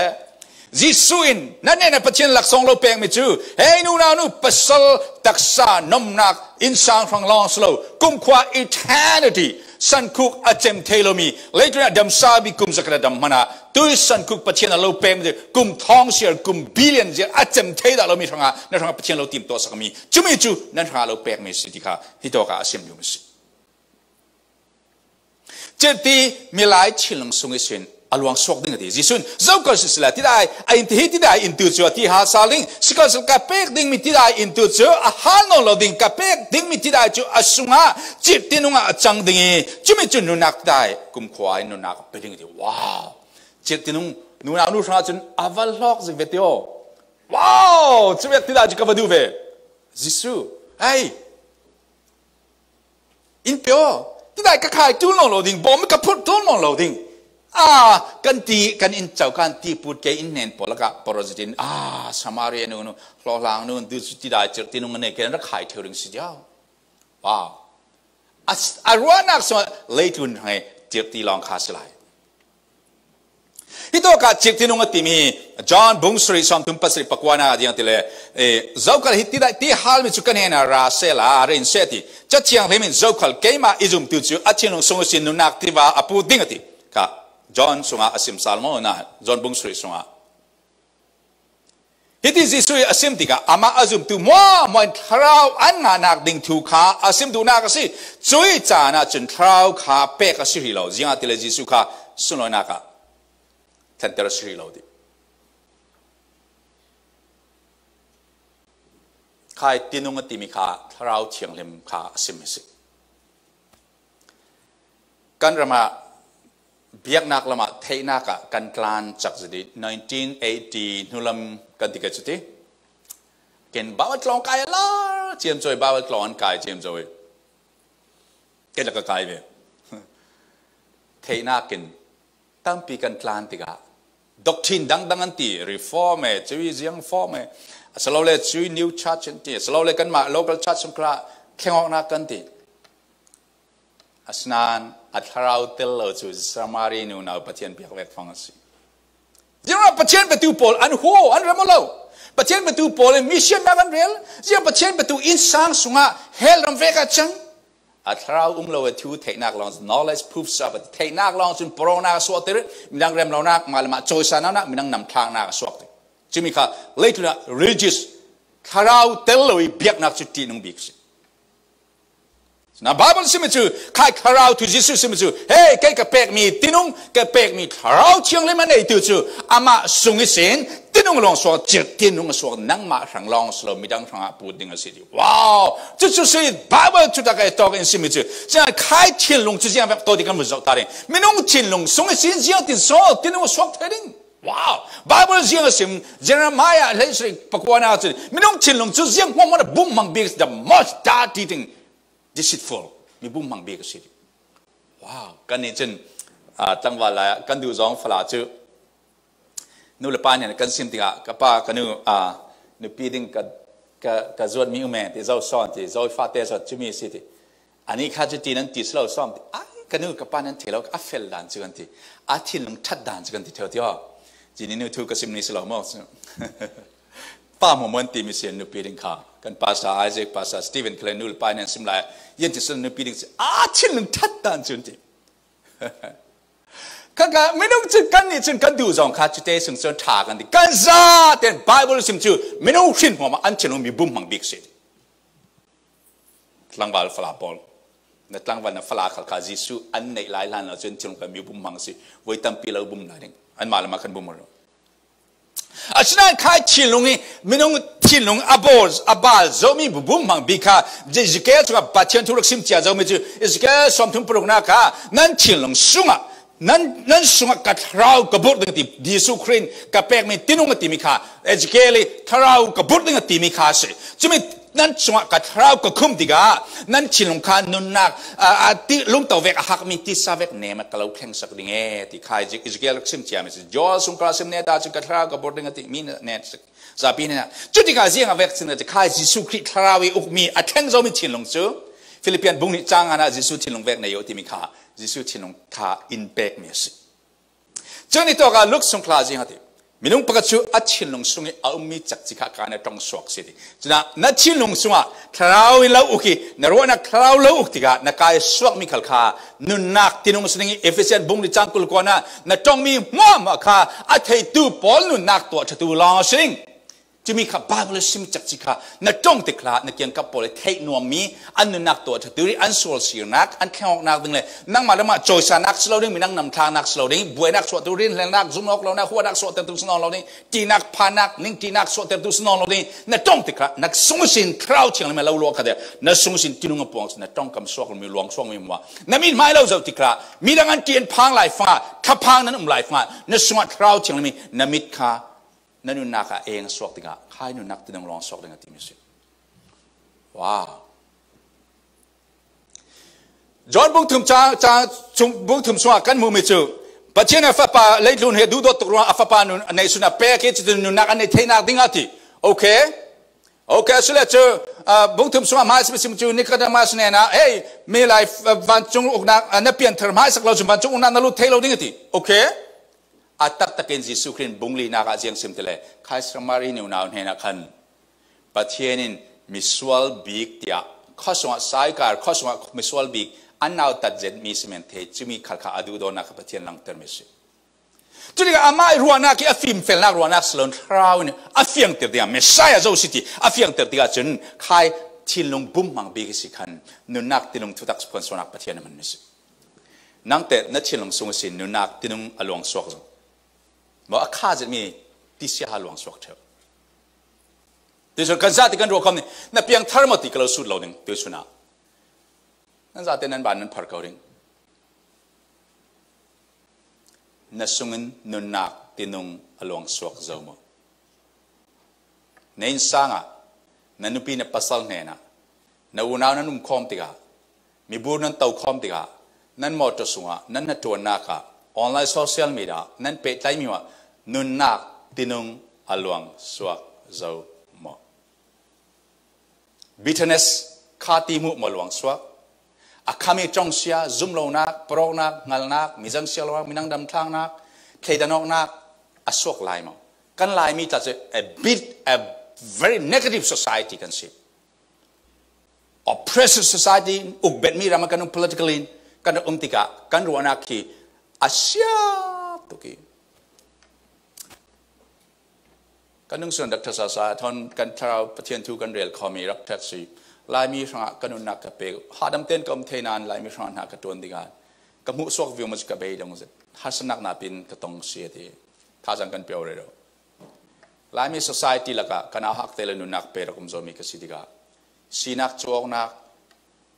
จิสุอินนั่นเนี่ยประเทศหลักสองเราแปลงไม่จูเฮ้ยนู่นนู่นปัสสาวะตักษานมนักอินสางฟังลองสโลกุมขวา eternity สันคุกอาเจมเทโลมีเลยตัวนี้ดัมซาบิกุมสักระดับมันตัวสันคุกประเทศเราแปลงไม่จูกุมทองเสียกุมบิลเลียนเสียอาเจมเทดาเรามีทางนั่นทางประเทศเราตีมตัวสักมีจุไม่จูนั่นทางเราแปลงไม่สิที่ค่ะที่ตัวก็อาเซียนอยู่ไม่สิเจตีมีหลายชิ้นลงส่งเสียนอลวงสวกดิ้งที่จิสุนเจ้าก็สิลาที่ได้อินที่ได้อินตุจัวที่หาสาลิงสกัดสกัดเป็กดิ้งมีที่ได้อินตุจัวอาหารนอลดิ้งกับเป็กดิ้งมีที่ได้จัวอสุงะจิตที่นุ่งจังดิ้งจุไม่จุนุนักได้กุมควายนุนักเป็ดิ้งที่ว้าวจิตที่นุ่งนักนุ่งชาจุนอวัลล็อกสิเวทีโอว้าวจุไม่ที่ได้จุกับดูเวจิสุไออินเปียวที่ได้ก็ขายจุนนอลดิ้งบอมกับพุทธนอลดิ้งกันตีกันอินเจ้ากันตีพูดแกอินเนนพอละกับปรสิตินสมารีนูนหล่อหลังนูนดูสุดที่ได้เจอที่นุ่งเนกันรักขายเท่านั้นสิเจ้าว้าวอารวานักสมัยเลยทุนให้เจอที่ลองคาสไลที่ตัวการเจอที่นุ่งที่มีจอห์นบุงสรีสอมทุ่มปัสริปกวานาที่ยังที่เลยเจ้ากันที่ได้ที่ฮาลมิจุกันเห็นราเซลาเรนเซติจะเชียงเลยมิเจ้ากันเกมาอิจุมตุจูอาชินุงสงสินุนักที่ว่าอพูดิ้งติค่ะจอห์นสุงอาสิมซาลโมนะจอห์นบุงสรีสุงอาฮิติจิสุยอาสิมติกาอามาอาจุมตุมัวมันทราวอันนานักดิ่งทุขาอาสิมตุนักสิจุยจานะจนทราวขาเปกสิริโลจิงอาติเลจิสุขาสุนนักทันเตอร์สิริโลดิใครตินุงติมิขาทราวเชียงเลมขาอาสิมิสิกันระมาเบียกนักละมาเทนักกันกลานจากจุด1980นุลมกันติกจุดที่เกินบ่าวกลองกายละเจียมจอยบ่าวกลองกายเจียมจอยเกินละก็กายไปเทนักกินตั้งปีกันกลานติกาด็อกทรินดังอันตีรีฟอร์มจุยเสียงฟอร์มสโลเลจุยนิวชัดตีสโลเลกันมาโลกัลชัดสงคราแข่งออกนักกันตีอาสนานอัตราวเตลโลจูสมารีนูนาปัจเจนเปียกเวกฟังสิยังว่าปัจเจนประตูโพลอันหัวอันเรมโลปัจเจนประตูโพลมิชชั่นนักอันเรียลยังปัจเจนประตูอินสังสุงะเฮลรัมเวกัจังอัตราวโลทูเทคนักลอง knowledge proofs of เทคนักลองจนโปรนักสวดเตอร์มีนังเรมเรานักมาละมาโจยสานักมีนังนำทางนักสวดจึงมีค่ะเลตุนะ religious คาราวเตลโลอีเบียกนักจุดที่นุ่งบิกสินะบาบิลสิมิจูใครคาราวทุจิสุสิมิจูเฮ้ยใครกับเป็กมีตินุงกับเป็กมีคาราวเชียงเลยมันไอตุจูอามาสุงอิสินตินุงลองสวดจิตตินุงสวดนังมาสังลองสโลมีดังสังอาปูดิ้งสิจิว้าวจุดสุดสิบาบิลจุดตะไคตัวกันสิมิจูจะใครชินลงจุดยังแบบตัวที่กันมุจตาริไม่น้องชินลงสุงอิสินเสียงตินสวดตินุงสวดเทดิ้งว้าวบาบิลเสียงสิมเจเนมายาเลสริปกวานาจุดไม่น้องชินลงจุดยังว่ามันบุ้มมังบิก the most dirty thing deceitful มีบุ้มมังเบกสิว้าวกันนี่จนตั้งวันละกันดูจองฝรั่งจูนู่นละปานเนี่ยกันซิมติกะกับป้ากันนู่ปีดิ้งกับจวดมีอุเมนที่เจ้าซ้อนที่เจ้าฟาเตสจุมีสิที่อันนี้ข้าจะตีนั้นตีสโลซ้อมกันนู่กับป้านั้นเทเราอัฟเฟลดันจุกันที่อาทิตย์ลงทัดดันจุกันที่เท่าที่ว่าจีนี่นู่ทุกกับซิมนี่สโลมอสป้าหมอมันตีมิเซียนนู่ปีดิ้งข้ากันภาษาไอเซกภาษาสตีเวนเคลนูลปายเนี่ยสิมลายยันจะสนุปีดิ้งสิชิลงทัดตันจุนทีข้าก็ไม่ต้องจุดกันนี่จุดกันดูจองข้าจุดเตะส่งเสริมถากันที่กันซาแต่ไบเบิลสิมจูไม่ต้องชินหัวมาอันเชลงมีบุ้มมังบิ๊กสิหลังวันฟลาบอลในหลังวันฟลาข้าจิสุอันในหลายล้านเราจนเชลงกันมีบุ้มมังสิไว้ตั้งปีเราบุ้มหน่อยนึงอันมาละมากันบุ้มเราอาชีพขายชิลลงนี่ไม่ต้องชิลลงอบาลจะมีบุ้มมังบิค่ะจะสเกลสุกับปัจจัยธุรกิจที่จะมีจะสเกลสมทุนปรุงนักนั่นชิลลงสุงะนั่นสุงะกัดเรากบฏdengan di sukrin kapek mi tinung ngati mikha ejkeli tharau kabut dengan ti mikha se chumi nan sunga ka tharau ka khum diga nan chilung kha nun nak ti lung taw vek hak mi ti savek ne ma kalau khleng sak dinge ti khai jik ejkel sim chiam se jo sung kra sim ne da chu ka tharau kabut dengan ti mi ne zapi ne chuti ka jiang avek sin ti khai ji sukri tharawi ukmi atheng zo mi chilung chu philippine bung ni chang ana jisu chilung vek ne yo ti mikha jisu chilung kha in back mi se จนนี่ตัวการลุกสงครามจริงฮะที่ มีนุ่งประกชูอัดชินลงสุงเอามีจักจิกาการในตรงสวกสิทีฉะนั้นนัดชินลงสุงคราวเล่าอุกีนรวนักคราวเล่าอุกติกานักกายสวกมีขลขานุนนักที่นุ่งสุงเอฟเฟเซนบุ้งดิจังกุลกวนานัดตรงมีมั่วมาค่ะอัฐิตูปอลนุนนักตัวจะตูลองสิงจะมีขับบาบลสิมจักจิกานัดตรงติคลานักยังกับปอลเทนวมีอันนุนนักตัวจะตูริอันสวลสีนักอันแข็งนักดึงเลยนั่งมาแล้วมาโจยสานักสโลดิ้งมีนั่งนำทางนักสโลดิ้งบวยนักสวดตูรินแรงนักซุ่มนกเรานักหัวนักสวดเตตุสนองเราดิ้งจีนักพานักนิ่งจีนักสวดเตตุสนองเราดิ้งนัดตรงติคลานักสงสินคราวเชียงเลยมาเราลวกกันเดียนัดสงสินที่นุ่งกระปองนัดตรงกำสวกมีหลวงสวกมีมัวนัดมีไม้เราจะติคลามีดังอันเกียนพังไหลฟ้าถ้าพังนั้นไหลฟ้านัดสวดคราวเชียงเลยมีนัดมิดขานั่นนุนักเองสวกติกาใครนุนักที่ต้องลองสวกติกาที่มีสิว้าวจอนบุกถึงจ้าชุมบุกถึงสวกกันมือไม่จูปัจเจกฟ้าป่าเลยลุนเหตุดูดตัวฟ้าป่านุในสุนัขเป๊ะที่จะนุนักอันนี้เทนักดิ้งอาทิโอเคสุดแล้วเจอบุกถึงสวกมาสิบจูนี่ก็จะมาสเนนะเฮ้ยมีหลายวันจงอุกนักนับเปลี่ยนเทอร์มาสักเราจุบันจงอุกนักนั่นรู้เทเราดิ้งอาทิโอเคอัตตะเกณฑ์ยิสุครินบุงลีนักอาเจียงสิมเตเลใครสมารีนิวนาวเฮนักขันปัจเจนินมิสวลบิกเตียข้อสวะสายการข้อสวะมิสวลบิกอันนาวตัดเจนมีสเมนเทจิมีขัลขาอดูโดนักปัจเจนลังเตอร์มิสิจุดนี้ก็อามารัวนักที่อฟิมเฟลนักรัวนักสโลนคราวนี่อฟิยังเตอร์เดียเมสไซอาโจสิติอฟิยังเตอร์เดียจนใครทิลลงบุ้มมังบิกสิขันนุนักทิลลงทุตักสปอนสนักปัจเจนมันมิสินังเตนัดทิลลงสุงสินนุนักทิลลงอลวงสวกบอกอาคาจะมีที่เสียหลวงสวกเถอะที่สุดกันซาติกันรัวคำนี้นับเพียงทาร์มติกเราสุดเหล่านึงที่สุดนั่นซาตินั้นบ้านนั้นพาร์กเอาเองนัสุงินนุนนักที่นุ่งหลวงสวกเจ้ามั้งในอินสังอ่ะนั่นนุปีนปัสสาวะเนี่ยนะนั่นอุณานั่นนุ่มคอมติกามีบูรนั่นเต้าคอมติกานั่นมอเตอร์สุงอ่ะนั่นนัตัวนักอ่ะออนไลน์โซเชียลมีเดียนั่นเป็นใจมีว่านุนนักที่นุ่งอลวงสวกเจ้ามั้ง bitterness ขาติมุมาลวงสวกอาคามีจงเสียซุ่มโลนักโปรนักงัลนักมิจังเสียลวงมินังดำทางนักเคยดานอกนักอสวกลายมั้งกันลายมีแต่จะ a very negative society กันสิ oppressive society อุกเบ็ดมีรามากันpolitically กันติกากันรัวนักที่อาเซียตุกีกันนุ่งส่วนดักทศาสตร์ทนกันทราวประเทศทูกันเรียลคอมีรักแท็กซี่ลายมีช่างกันนุ่งนักกับเปกหาดำเต้นกับเทนานลายมีช่างนักกับตัวดีกันกับมุสวกวิวมันจะกับเบย์ดังนั้นฮัสนักนาปินกับตรงเสียทีท่าจังกันเปียวเลยลายมี society ละกันเอาหักเตลนุ่งนักเปรกุมโจมีกับสิทธิกาสีนักจวกนัก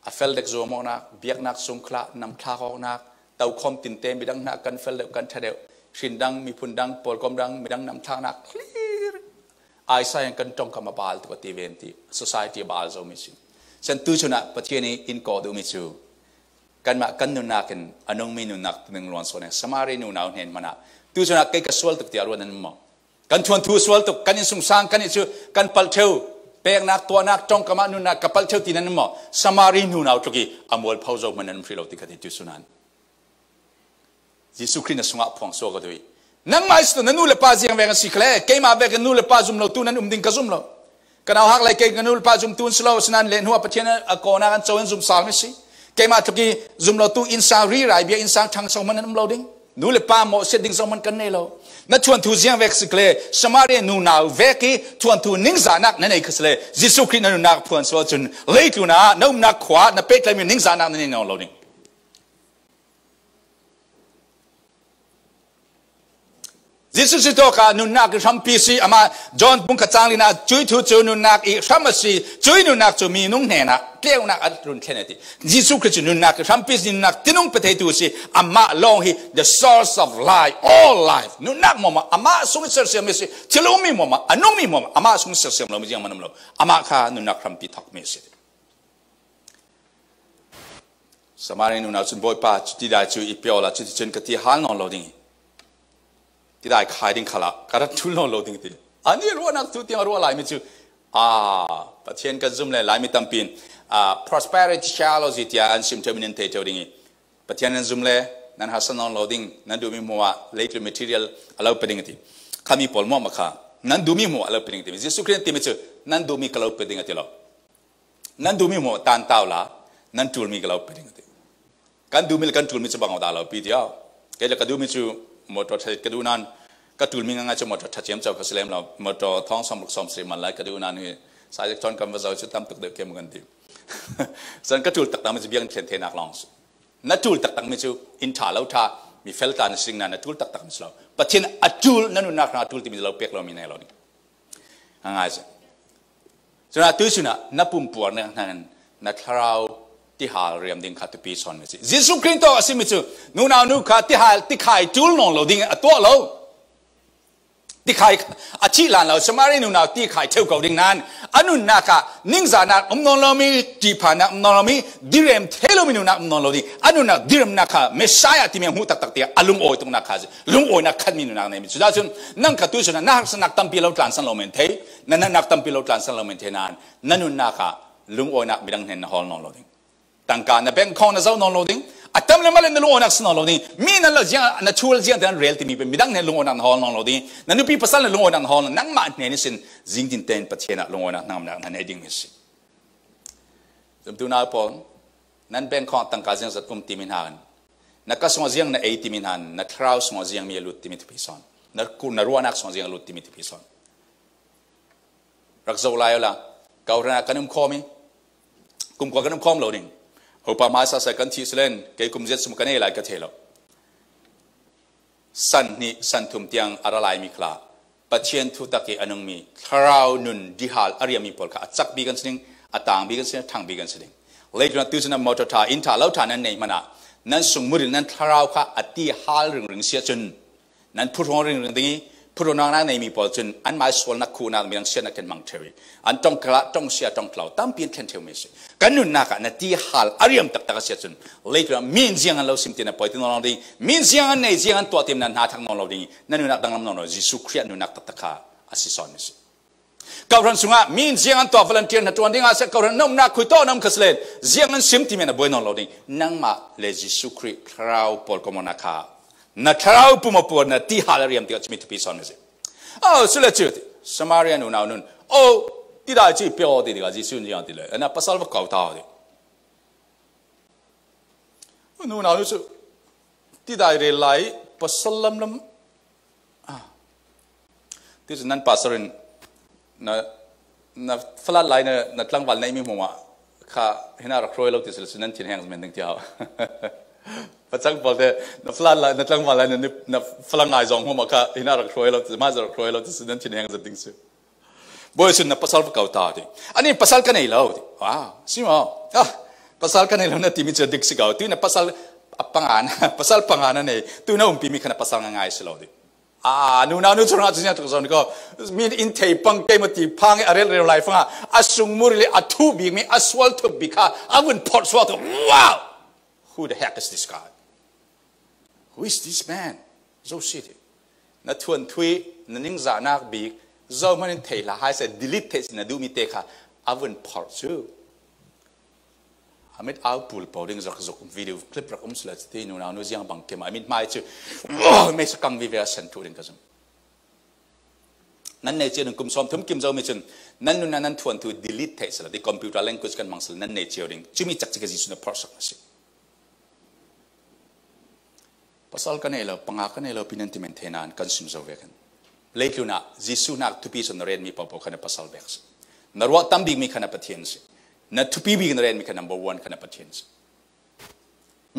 อเฟลเด็กโจมนักเบียกนักสงขลานำท่าของนักเต่าคอมตินเต็มมีดังนักกันเฟลเด็กกันเทเดวชินดังมีพุนดังปอลกอมดังมีดังนำท่านักคลีร์ไอซ์ยังกันจงกำมาบาลตัวทีเวนที่ society บาลโจมิสิฉันตู้ชนะประเทศนี้อินโกดูมิจูกันมากันนุนักอันนงมีนุนักหนึ่งล้วนส่วนสมารีนุนเอาเห็นมันตู้ชนะใกล้กับสวลตุกที่อารมณ์นั้นมั้งกันชวนทูสวลตุกกันยินสงสารกันยินจูกันปัลเทวเปกนักตัวนักจงกำมานุนักกับปัลเทวที่นั้นมั้งสมารีนุนเอาตุกี้อมวลพาวโจมันนั้นฟรีโลติกที่ตู้ชนะยิสุครินสงะพวงโซกด้วยนั่งมาสตุนันนูเลปาจียงเวกันสิเคล่เกมาเวกันนูเลปาจุมเราตู้นั้นดิ่งกระซุมเรากันเอาหักเลยเกกันนูเลปาจุมตู้สโลสนันเลนหัวประเทศนั้นอโกนากันโจนจุมสาลมิสิเกมาทุกี้จุมเราตู้อินซารีไรเบียอินซาทางสมันนั้นเราดิ่งนูเลปาโมเสดิ่งสมันกันเนเรานั่นชวนทูเสียงเวกสิเคล่สมาเรียนูนาวเวกีชวนทูนิ่งสานักนั่นเองคือเลยยิสุครินนูนักพวนโซจนเลยตูน่านุ่มนักขวานั่นเป็ดเลยมีนิ่งสานักนั่นเองเราดิ่งยิสุสิโตกานุนักทำพีซีอามาจอนบุงกจางลีน่าจุยทูจูนุนักอีทำมาซีจุยนุนักจูมีนุ่งเนน่ะเกลียวนักอัดรุนเทนติยิสุคริสต์นุนักทำพีซีนุนักที่นุ่งประเทศตูซีอามาลองฮี the source of life all life นุนักมอมาอามาสุงเสร์เสียมิซีที่ลุมีมอมาอันนุ่งมีมอมาอามาสุงเสร์เสียมเราไม่ยังมันเราอามาข้านุนักทำพีทักมิซีสมัยนุนักจุนบอยป้าจุดที่ได้จุยอีเปียวละจุดที่จนกติฮันนอนเราดิ่งที่ได้ขายดิ้งขลักการะทุนเราดิ้งที่อันนี้รู้นักทุติยรู้อะไรไม่จู่ประเทศกันซุ่มเลยหลายมีตั้งปีนprosperity challenge ที่อันซิมเทอร์มินเตอร์ดิ้งประเทศนั้นซุ่มเลยนั้นฮัสซันนอนเราดิ้งนั้นดูมีมัว later material เราไปดิ้งที่ ข้ามีปอลมอมาค่ะนั้นดูมีหมวเราเป็นยังไงยิสุคริสต์ที่มีชื่อนั้นดูมีกล่าวเป็นยังไงเรานั้นดูมีหมวตานเต้าละนั้นจูลมีกล่าวเป็นยังไงกันดูมีกันจูลมีจะบังเอาตาเราปีเดียวแกจะกันดูมีชื่อหมวตัวกันดูนั้นก็จูลมีงานจะหมวตัวทัดเจียมเจ้าก็เสลมเราหมวตัวท้องสมบุกสมสิมันไล่กันดูนั้นนี่สายจากจอนกันว่าเราจะตั้มตึกเดือดเกี่ยมกันดีส่วนก็จูลตักตั้งมันจะเบี้ยงเทนักลองนั่นจูลตักตั้งมันจะอินทาแล้วท่ามีเฟลตานสิ่งนั้นนั่นจูลตักตั้งมันเราปัจจัยอัจูลนั่นนักนักจูลที่มีเราเปียกเรามีในเรานี่ง่ายสิส่วนตัวสุนัขนับปุ่มปวดเนี่ยนั่นนักเราที่หาเรียมดิ้งขัดปีสอนไม่ใช่ยิสุคริสต์ตัวสิมิจูนู่นเอานู่นขัดที่หาที่ขายจูลนองเราดิ้งตัวเราที่ขายอาชีพลานเราสมัยนู่นเอาที่ขายเที่ยวเขาดิ้งนั้นอันนู้นนักนิ่งจานักนองเรามีจีพานักนองเรามีดิเรมเทโลมินูนักนองเราดิ้งอันนู้นนักดิเรมนักเมสายที่มีหูตักที่อารมณ์โอยตรงนักข้าลุงโอยนักขัดมินูนักเนี่ยมิจูดัชนนั่งขัดตัวสุนัขนักตั้มปีเราตรานสันเราเมนเทนั่นนักตั้มปีเราตรานสันเราเมนเทนั้นนั่นนู่นนักลุงโอยนักมีดังเห็นฮอลนองเราดิ้งตั้งการนับเป็นข้อนั้นเจ้านองเราดิ้งอัตมาเลยนั่นลุงโอนักสนองเราดิ้งมีนั่นเราเจียนั่นชัวร์เจียนั่นเรียลที่มีเป็นมีดังเห็นลุงโอนักฮอลนองเราดิ้งนั่นนุปีภาษาลุงโอนักฮอลนั่งมาเนี่ยนี่สินจิงจินเต็นปัจเจนะลุงโอนักนั่งมานั่นเองดิ้งมิสิจำตัวน่าพอนั่นเป็นข้อตั้งการเจียงสัตว์กุมที่มินหันนักก็สมัยเจียงนั่นเอที่มินหันนักคราวสมัยเจียงมีลุที่มิที่พิสอนนักคุณนักรัวนักสมัยเจียงลุที่มิที่พิสอนรักษาไล่ละเกาหลีกันนุ่มคอมีกุมกว่ากันนุ่มคอมเราดิ้งอุปมาสักกันที่สุดเลยเกี่ยวกับเจ็ดสมุกันเอลัยก็เทลสันนิสันทุมเตียงอะไรมีคลาปัจเจียนทุตะเกอนุมีคราวนุนดิฮัลอาริยามีพอลค่ะจักบีกันสิ่งอัตางบีกันสิ่งทางบีกันสิ่งเล็กนั้นตัวฉันมอเตอร์ท่าอินท่าแล้วท่านั้นในมันนั้นสมมุตินั้นคราวค่ะอัติฮัลเรื่องเสียจนนั้นพูดของเรื่องนี้พูดน้องนั้นในมีพอจนอันหมายส่วนนักคูนักมีนักเสียนักเก็นมังเทวีอันต้องกระต้องเสียต้องกล่าวตั้มเปลี่ยนเทนเทวเมสกันนุ่นนักนัดที่ฮัลอาริยมตักตักเสียจนเลยก็มีนเสียงอันเราสิมตินะปอยที่น้องเราดีมีนเสียงอันในเสียงอันตัวเต็มนั้นหาทางน้องเราดีนั่นนุ่นนักดังน้องเราจิสุครีนุ่นนักตักตักอาศิสอนเมสเขารันสุงะมีนเสียงอันตัวฟลันเทียนตัวนี้อาศัยเขารันน้ำนักคุยโต้น้ำกษเลนเสียงอันสิมติมันบอยน้องเราดีนั่งมาเลจิสุครีคราวปอลกมนักนักคราวปุ่มปวดนัดที่ฮัลอาริยมที่จะมีที่พิสอนเมสสุดเลยจุดสมารีนุ่นเอานุ่นที่ได้จีบเปียวดีก็จีสุนยังดีเลยนะภาษาว่าเก่าท่าดีนู่นเอานุ่นที่ได้เรียนไล่ภาษาลำที่นั้นภาษาเรียนนะฝรั่งไล่นะตั้งวันในมีหัวข้าเห็นอะไรครอยเราที่สุดนั้นที่แห่งสมัยนึงที่เอาภาษาอังกฤษเนี่ยฝรั่งไล่นะตั้งวันไล่นะฝรั่งไล่จงหัวข้าเห็นอะไรครอยเราที่มาจากครอยเราที่สุดนั้นที่แห่งสมัยนึงสิบ่อยสุดนะภาษาว่าเก่าตาดิอันนี้ภาษากันไหนเราดิว้าวสิมั้งภาษากันไหนเราเนี่ยที่มีจะดิกสิเก่าที่นะภาษาปังงานภาษาปังงานนั่นเองตัวนั้นผมมีขนาดภาษาง่ายสิเราดินู่นนู่นส่วนนั้นส่วนนี้ก็มีอินเทปังเกมตีพังอะไรเรื่องไรฟังอาสุงมุริเลอทูบิมีอาสวอลทูบิค่ะอาวุธพอร์ตสวอลทูว้าว who the heck is this guy who is this man so shit นั่นทวนทุยนั่นนิ่งจานักบิกเจ้ามันเทละให้เสร็จ delete เทสนะดูมีเตะค่ะอาวุธพอร์ตชูอามิดเอาปูลปอดิ้งจากจกวิดีโอคลิปรักสลัดที่นู่นเอาโน้ตยังบังเกมอามิดไม่ชูไม่สักครั้งวิเวอร์เซนทูดิ้งกันนั่นในเจ้าหนึ่งกุมซ้อมทุ่มกิมเจ้าไม่จนนั่นนู่นนั่นทวนทู delete เทสละที่คอมพิวเตอร์เล่นกุศกันมังสลนั่นในเจ้าดิ้งจุมีจักรจิกจิสุนพอร์สักนั่นสิภาษากันเนี่ยเราปังอากันเนี่ยเราพินันติเมนเทนันกันซิมเจ้าเวกันเล็กลูน่ะจิสุนักทุพีสนเรียนมีปอบขันภาษาเบกส์นรวตัมบิกมีขันปัทเทียนสินัททุพีบิกนเรียนมีขัน number one ขันปัทเทียนสิ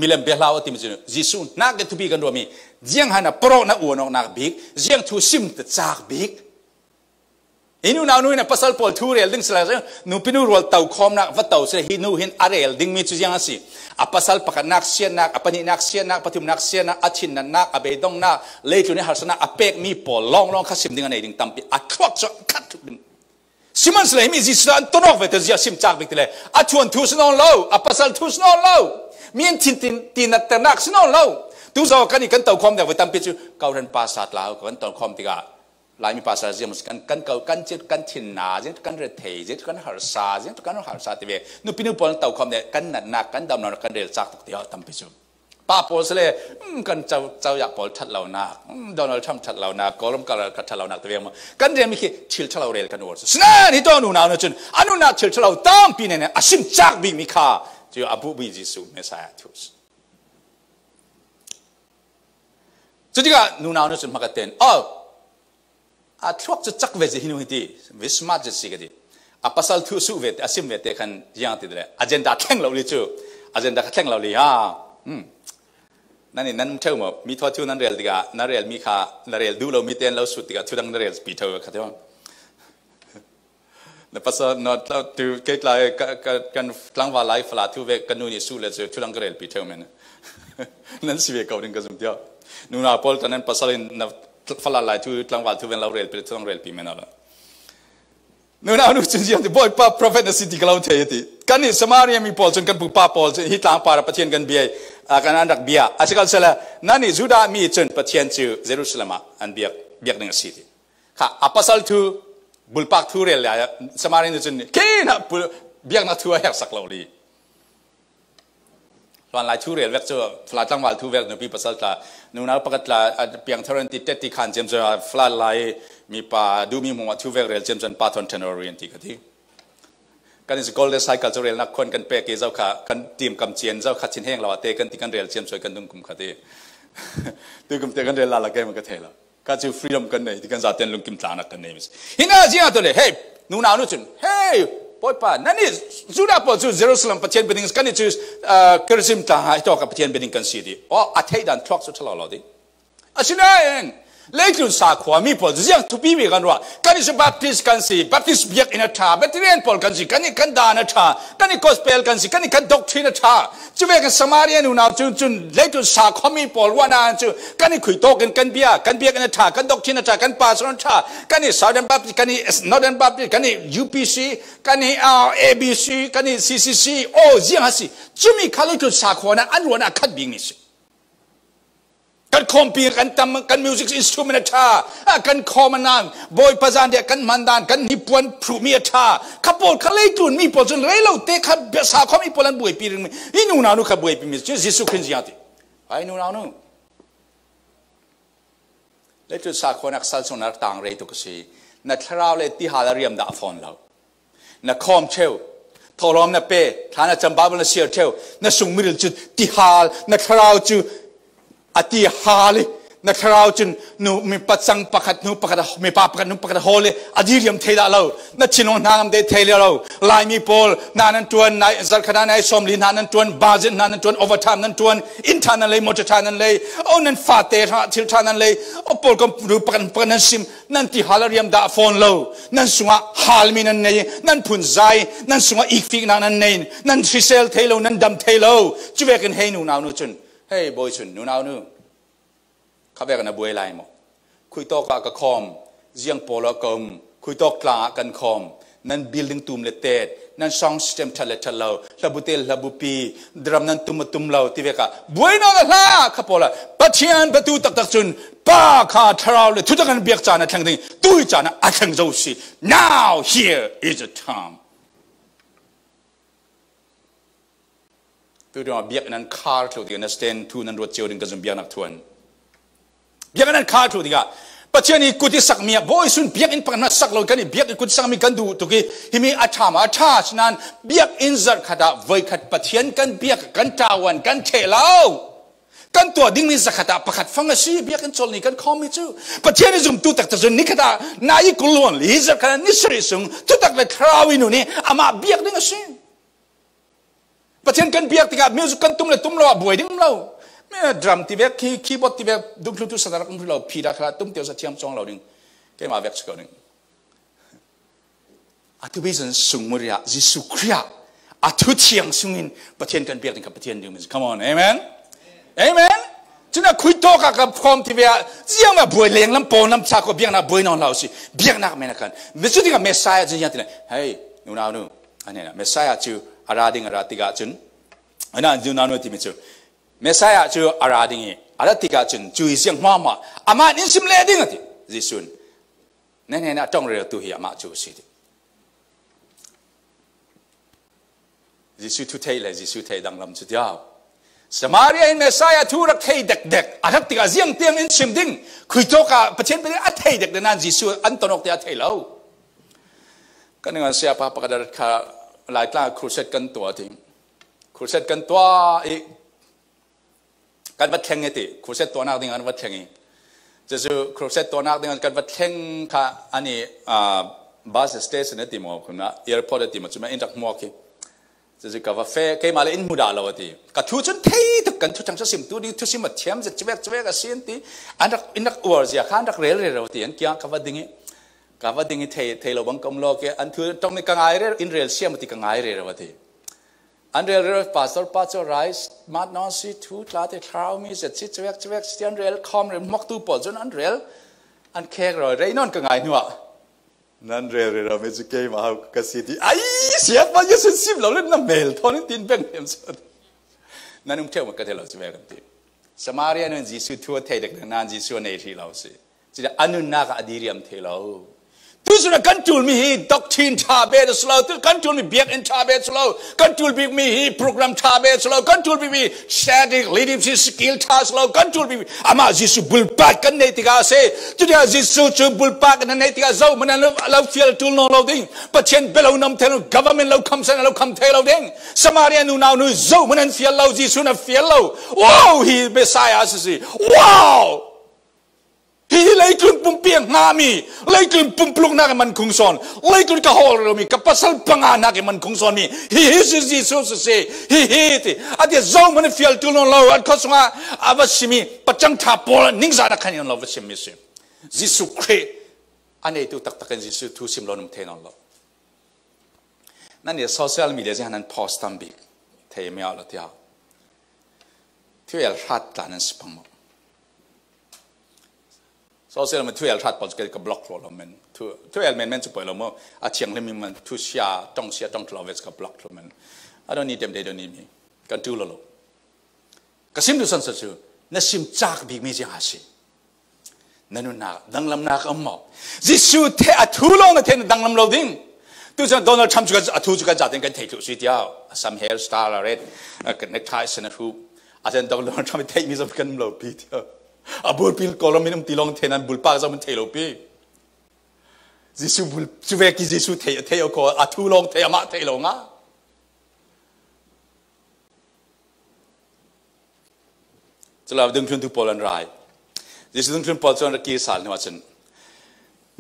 มิเลมเบลาวติมจินุจิสุนักทุพีกันรวมีเจียงหันโปรนักอวนนักบิกเจียงทุซิมตจากบิกอินูนานุยนะภาษาพอลทูเรลดิ้งสลายนูพินูรัวเต่าคอมนักวัดเต่าเสหินูหินอาเรลดิ้งมีจุดยังสิอาภาษาปากนักเสียนักอาปนินักเสียนักปฏิมนักเสียนักอาชินนักอาเบดงนักเลจุเนหาสนะอาเป็กมีปอลลองข้าสิมดิ้งอันไหนดิ้งตั้มปีอาทวักจะคัดทุกดิ้งสิมันสลายมีจิสระต้นออกเวทเสียสิมจากบิกเลยอาชวนทุสนองเล่าอาภาษาทุสนองเล่ามีนทินนักนักสนองเล่าทุสาวกันนี่กันเต่าคอมเดี๋ยวไปตั้มปีจูเกาเรนภาษาลาวกันเต่าคอมติกาลายมีภาษาเสียมกันเก่ากันเจ็ดกันทินนาเจ็ดกันเรเทเจ็ดกันหาร์ซาเจ็ดกันหาร์ซาที่เวนุปินุปอนเต่าคอมเนี่ยกันนักกันดำนอนกันเรลจากตุกเดียวตั้มปีจู ป้าโพสเลยกันเจ้าอยากปอลทัดเหล่านักโดนัลด์ทรัมป์ทัดเหล่านักกอลัมกาลทัดเหล่านักตัวเองมากันเรียนมีชิลทัดเหล่าเรียนกันวอร์สนั่นที่ตัวหนูนาวนะจุนอนุนาชิลทัดเหล่าตั้งปีเนี่ยอาชิมจักบิมีค่าจะอาบุบิจิสุเมสายทุสจุดที่ก็หนูนาวนะจุนมากันเต็นอาทวักจะจักเวจิฮินุฮิตีวิสมาจิสิกันดีปัสสัลทุสุเวทอาชิมเวทกันยังติดเลยอเจนดาแข่งเหล่านี้จูอเจนดาแข่งเหล่านี้นั่นนี่นั่นเท่ามั้มีทอดที่นั่นเรียลดีกว่านั่นเรียลมีค่านั่นเรียลดูเรามีเต้นเราสุดดีกว่าทุกนั่นเรียลปีเท่ากันเท่านั่นภาษาโน้ตเราดูเกี่ยวกับกันกลางวันไลฟ์ฟลาทุเวกันนู่นนี่สู้เลยทุกนั่นเรียลปีเท่ามันนั่นสิเวเขาดึงกันสมเดียวนู่นอาพอลตอนนั้นภาษาเล่นนั่นฟลาไลฟ์ทุกกลางวันทุเวเราเรียลปีทุกนั่นเรียลปีมันอะไรนู่นเอาหนูจริงๆที่บ่อยป้า prophet ในสิ่งที่เราเทติกันนี่สมารีมีพอลจนกันปุป้าพอลฮิตลางปาราปะเทียนกันเบียกันอันดักเบียอาจจะกันเสร็จนั่นนี่จุดามีจนปะเทียนจูเยรูซาเล็มอันเบียกหนึ่งสิทธิ์ค่ะอัปสัลทูบุลปักทูเรลเลยสมารีนี่จนเกี่ยนะเบียกนักทัวร์แหกสักเหล่านี้วันไล่ทูเรลเวกจูฟลาตั้งวันทูเวกนบีปัสสัลตานู่นเอาปกติเพียงเท่านั้นติดเตติขันเจมส์ฟลาไล่มีป่าดูมีมัวทูเวกเรลเจมส์ปาทอนเทนอรีนติกันที่กันนี่สกอลเดสไซค์จูเรลนักคนกันเปกเจ้าค่ะกันทีมกำเชียนเจ้าขัดชินแห้งเราเตะกันที่กันเรลเจมส์ช่วยกันดุงกุมขัดตีกุมเตะกันเรลลาละแกมันก็เทละกันจูฟรีดอมกันเนี่ยที่กันจะเต้นลุงกิมตานักกันเนี่ยมิสฮินาจีอาตัวเลยเฮ้ยนู่นเอานู่นจุนเฮ้ยปอยป่านั่นนี่จุดappleจูเยรูซาเล็มปะเทียนเบดิงกันนี่จูคริสต์มาสต่อกับปะเทียนเบดิงกันสิดีอ๋ออาทิตย์ดันทรัคสุดทลาดิอาชินาเองเล็กจุนสาขวามีพอจะยังทุบีมีกันว่ากันนี่บัพติสกันสิบัพติสเบียกอินท่าบัพติเรียนพอลกันสิกันนี่กันดานท่ากันนี่คอสเปลกันสิกันนี่กันด็อกทรีนท่าจุเวกันสมารีนูนาวจุนเล็กจุนสาขวามีพอลว่านั่นจุกันนี่คุยโตกันเบียกันท่ากันด็อกทรีนท่ากันปาสรนท่ากันนี่ซาวเดนบัพติกันนี่นอร์เดนบัพติกันนี่ UPC กันนี่ABC กันนี่ CCC โอ้ยังฮะสิจุมีข้าเล็กจุนสาขวานั้นอันวันนั้นขัดบิงนี่สิกันคอมพิวกันทำกันมิวสิกอินสตูเมนต์ท่ากันคอมันนั่งบอยประจานเดียกันมันดานกันนิพนธ์พรูมีท่าขับปอลขับเล่ตุนมีปอลจนเรื่องเราเตะขับสาขามีปอลันบวยปีนึงอินูนานุขับบวยปีมิชื่อยิสุครินจิอาติไอ้นูนานุเล่ตุสาขานักสัลสนักต่างเรื่องตุกสีนักเราเล่ที่หาเรียมดาฟอนเรานักคอมเชลทอรอมนักเป้ฐานะจำบาบนักเชียร์เชลนักส่งมิลจุดที่หานักเราจุดอธิฮาลีนักคราวจนนูมีปัจจังปักนูปักมีปาปักนูปักฮอลอดีริยมเทละเรานักชิโนนางเดเทเลเราลายมีพอลนานันตวนนายสักขณะนายสมลินานันตวนบาจินนานันตวนโอเวอร์ไทม์นันตวนอินทานันเลยมอเตอร์ทานันเลยโอ้นันฟาเตะทิลทานันเลยโอ้พอลก็รูปักนันซิมนันที่ฮาลเรียมดาฟอนเรานันสวะฮาลมีนันเนยนันพุนใจนันสวะอีกฟิกนันเนยนันทริเซลเทโลนันดัมเทโลจุเวกันเฮนูนาวนูจุนเฮ้ยบอยจุนนูนาวนูข้าพเจ้ากันบวยไล่หมดคุยตอกกับคอมเจียงโปลกมคุยตอกกลางกันคอมนั่นบิลดิ้งตุ่มเลเตดนั่นซองซิสเต็มทะเลทะเลระบุเตลระบุปีดรัมนั่นตุ่มเราที่เวกะบวยนั่นละข้าพเจ้าปัจเจียนประตูตักจุนป้าข้าทราวเลยทุกอย่างเบียกจานะทั้งนี้ตุยจานะอันเจ้าสิ now here is the time ตัวเดียวเบียกนั้นคาร์ทุกอย่างนั้นสเตนทูนั่นรถเจียวดึงกันจนเบียกนักทวนยังนั้นขาดทุกทีก็ปัจจัยนี้กุฏิสักมีบ่อยสุนเบียกอินปนัดสักเรากันนี่เบียกกุฏิสักมีกันดูตุกี้ที่มีอาชาฉะนั้นเบียกอินซัดขัดไว้ขัดปัจจัยกันเบียกกันตาวันกันเทลาวกันตัวดิ้งมีสักขัดประคัดฟังสิเบียกกันโจลนี่กันคอมมิจูปัจจัยนี้จุ่มตุตักแต่จุนนี่ขัดนายกุลวนลิซัดขัดนิสริสุงตุตักเลยคราวินุนี่อามาเบียกดิ้งสิปัจจัยกันเบียกที่กับมิวสิกกันตุ้มเลยตุ้มเราบ่อยดิ้งเราเมื่อดรัมที่เวกคีย์บอร์ดที่เวกดุกลุตุสตาร์กุมเราพีดาคลาตุ้มเตียวสัตย์เทียมจงเราดึงแกมาเวกสกัดดึงอัตุบิสันสุงมุริยะจิสุครียอัตุเทียงสุงินปะเทียนกันเบียกดึงกับปะเทียนดึงมิส come on amen amen จุน่ะคุยโตกับคอมที่เวกเจียงมาบวยเลี้ยงลำโพงลำชาก็เบียกน่ะบวยนอนเราสิเบียกน่ะไม่นักกันมิสุที่กับเมสไซอาจะยังที่ไหนเฮ้ยนูนานูอันนี้นะเมสไซอาจูอาราดิงอาราติกาจุนอันนั้นนูนานูที่มิสุเมสไซอาจูอาราดิงอาราติกาจุนจูอิเสียงมามาอามาอินสิมเลดิงติจิสุนเนี่ยนะต้องเรียกตัวเฮียอามาจูสิจิสุทุเทเลยจิสุเทดังลำจุดยาว สมาเรียนเมสายทูรักเทเด็กๆอาทักติกาเสียงเตียงอินชิมดิ้งคุยโตกาประเทศเป็นอัตเทเด็กๆนั่นจิสุอันตนกเตียเทเรากันงานเสียปะปะกระดาษขาหลายกล้าครูเซตกันตัวทิ้งครูเซตกันตัวอีกันวัดแข่งไงติครูเซตตัวนักดิ้งกันวัดแข่งอีจะคือครูเซตตัวนักดิ้งกันวัดแข่งค่ะอันนี้บัสสเตชันติมอคุณนะแอร์พอร์ตติมอจุมาอินทักมัวกี้จะคือกับว่าเฟย์เกี่ยมาเลยอินมุดาลาวติกับทุจนเททุกกันทุกจังจะสิมตัวนี้ทุกสิมมาเทียมจะเวกเสียนตีอันนักอินนักอวอร์เสียข้านักเรลลาวติอันกี้กับว่าดิ้งเทเราบังกำลอกอันทุต้องมีกังไงเรอินเรลเสียมติกังไงเรลาวติอันเรลพาสต์ไรส์มาดนอสิทูตลาติคราวมีจะสิเวกเสียนเรลคอมเรลมักตูปอจนอันเรลอันแขกเราเรนอนกังไงนัวนั่นเรื่องเราไม่จะเกี่ยมาเอากษัตริย์ไอ้เสียบมาเยอะสุดสิบเราเล่นน้ำเมลทอนี่ตีนแบงเต็มสุดนั่นอุ้มเที่ยวมันก็เท่าเราจะแบกันทีสมาเรียนนั่นจิสุทั่วไทยเด็กนั่นจิสุในที่เราสิจะอนุนักอดีเรียมเทเราทุกส่วนกันจูลมีด็อกทีนชาเบสโลทุกกันจูลมีเบียกอินชาเบสโลกันจูลมีโปรแกรมชาเบสโลกันจูลมีสเตติกลีดดิ้งสกิลชาสโลกันจูลมีอามาจิสุบุลปากกันในที่กาเซ่จุดที่จิสุจูบุลปากกันในที่กาเซ่มันนั่นเราเฟียลจูลนเราดิ้งปัจเจนเบลเรานำเทเรา government เราคำเสนอเราคำเทเราดิ้งสมาเรียนูนาวนูโซ่มันนั่นเฟียลเราจิสุนั่นเฟียลเราว้าวฮีเบสายอาสิว้าวที่เลยกลุ่มปุ่มเปียงงามีเลยกลุ่มปุ่มปลุกนักมันคงสอนเลยกลุ่มกะฮอลเรามีกับปัสสาวะปังอานักมันคงสอนมีฮิสิจิสุสเซฮิติอันเดียโจมันฟิลตุลเราอันข้อสงฆ์อาวัชมีปัจจังทับปอลนิ่งซาดักขันยันเราวัชมีสิจิสุครีอันนี้ตัวตักตักกันจิสุทุสิมเราหนุ่มเทนเรานั่นเนี่ยโซเชียลมีเดียจะหันโพสต์ตั้มบีเทไม่เอาละที่เอาที่เราหัดการนั้นสปังมั้งโซเชียลมันช่วยรัดปอดกับบล็อกเรามันช่วยมันจะปล่อยเราเมื่ออาเชียงเลยมันทุเชียต้องเราเวสกับบล็อกเรามันอันนี้เต็มเดียวนี้มีกันดูเราก็ซิมดูสันสุดนั่นซิมจากบิ๊กมีเจ้าสินั่นนู่นนักดังลำนักอัมมอจิสุเทอทุลงนั่นเทนดังลำเราดิ้งตัวฉันโดนัลด์ทรัมป์จุกันทุจุกันจัดกันเททุสุดยาวซัมเฮร์สตาร์อะไรกันเน็กไทสนะทูอาจารย์โดนัลด์ทรัมป์เทมีสักกันเราปีเดียวอาบุลพิลกอลมินุมตีลองเทนันบุลปากจะมันเทโลปีจิสุบุลจุเวกิจิสุเทโอโคอาทูลองเทอามาเทโลงะจะเราดึงทุนทุปอลันไรจิสุดึงทุนปอลจนกีสาลนวัชน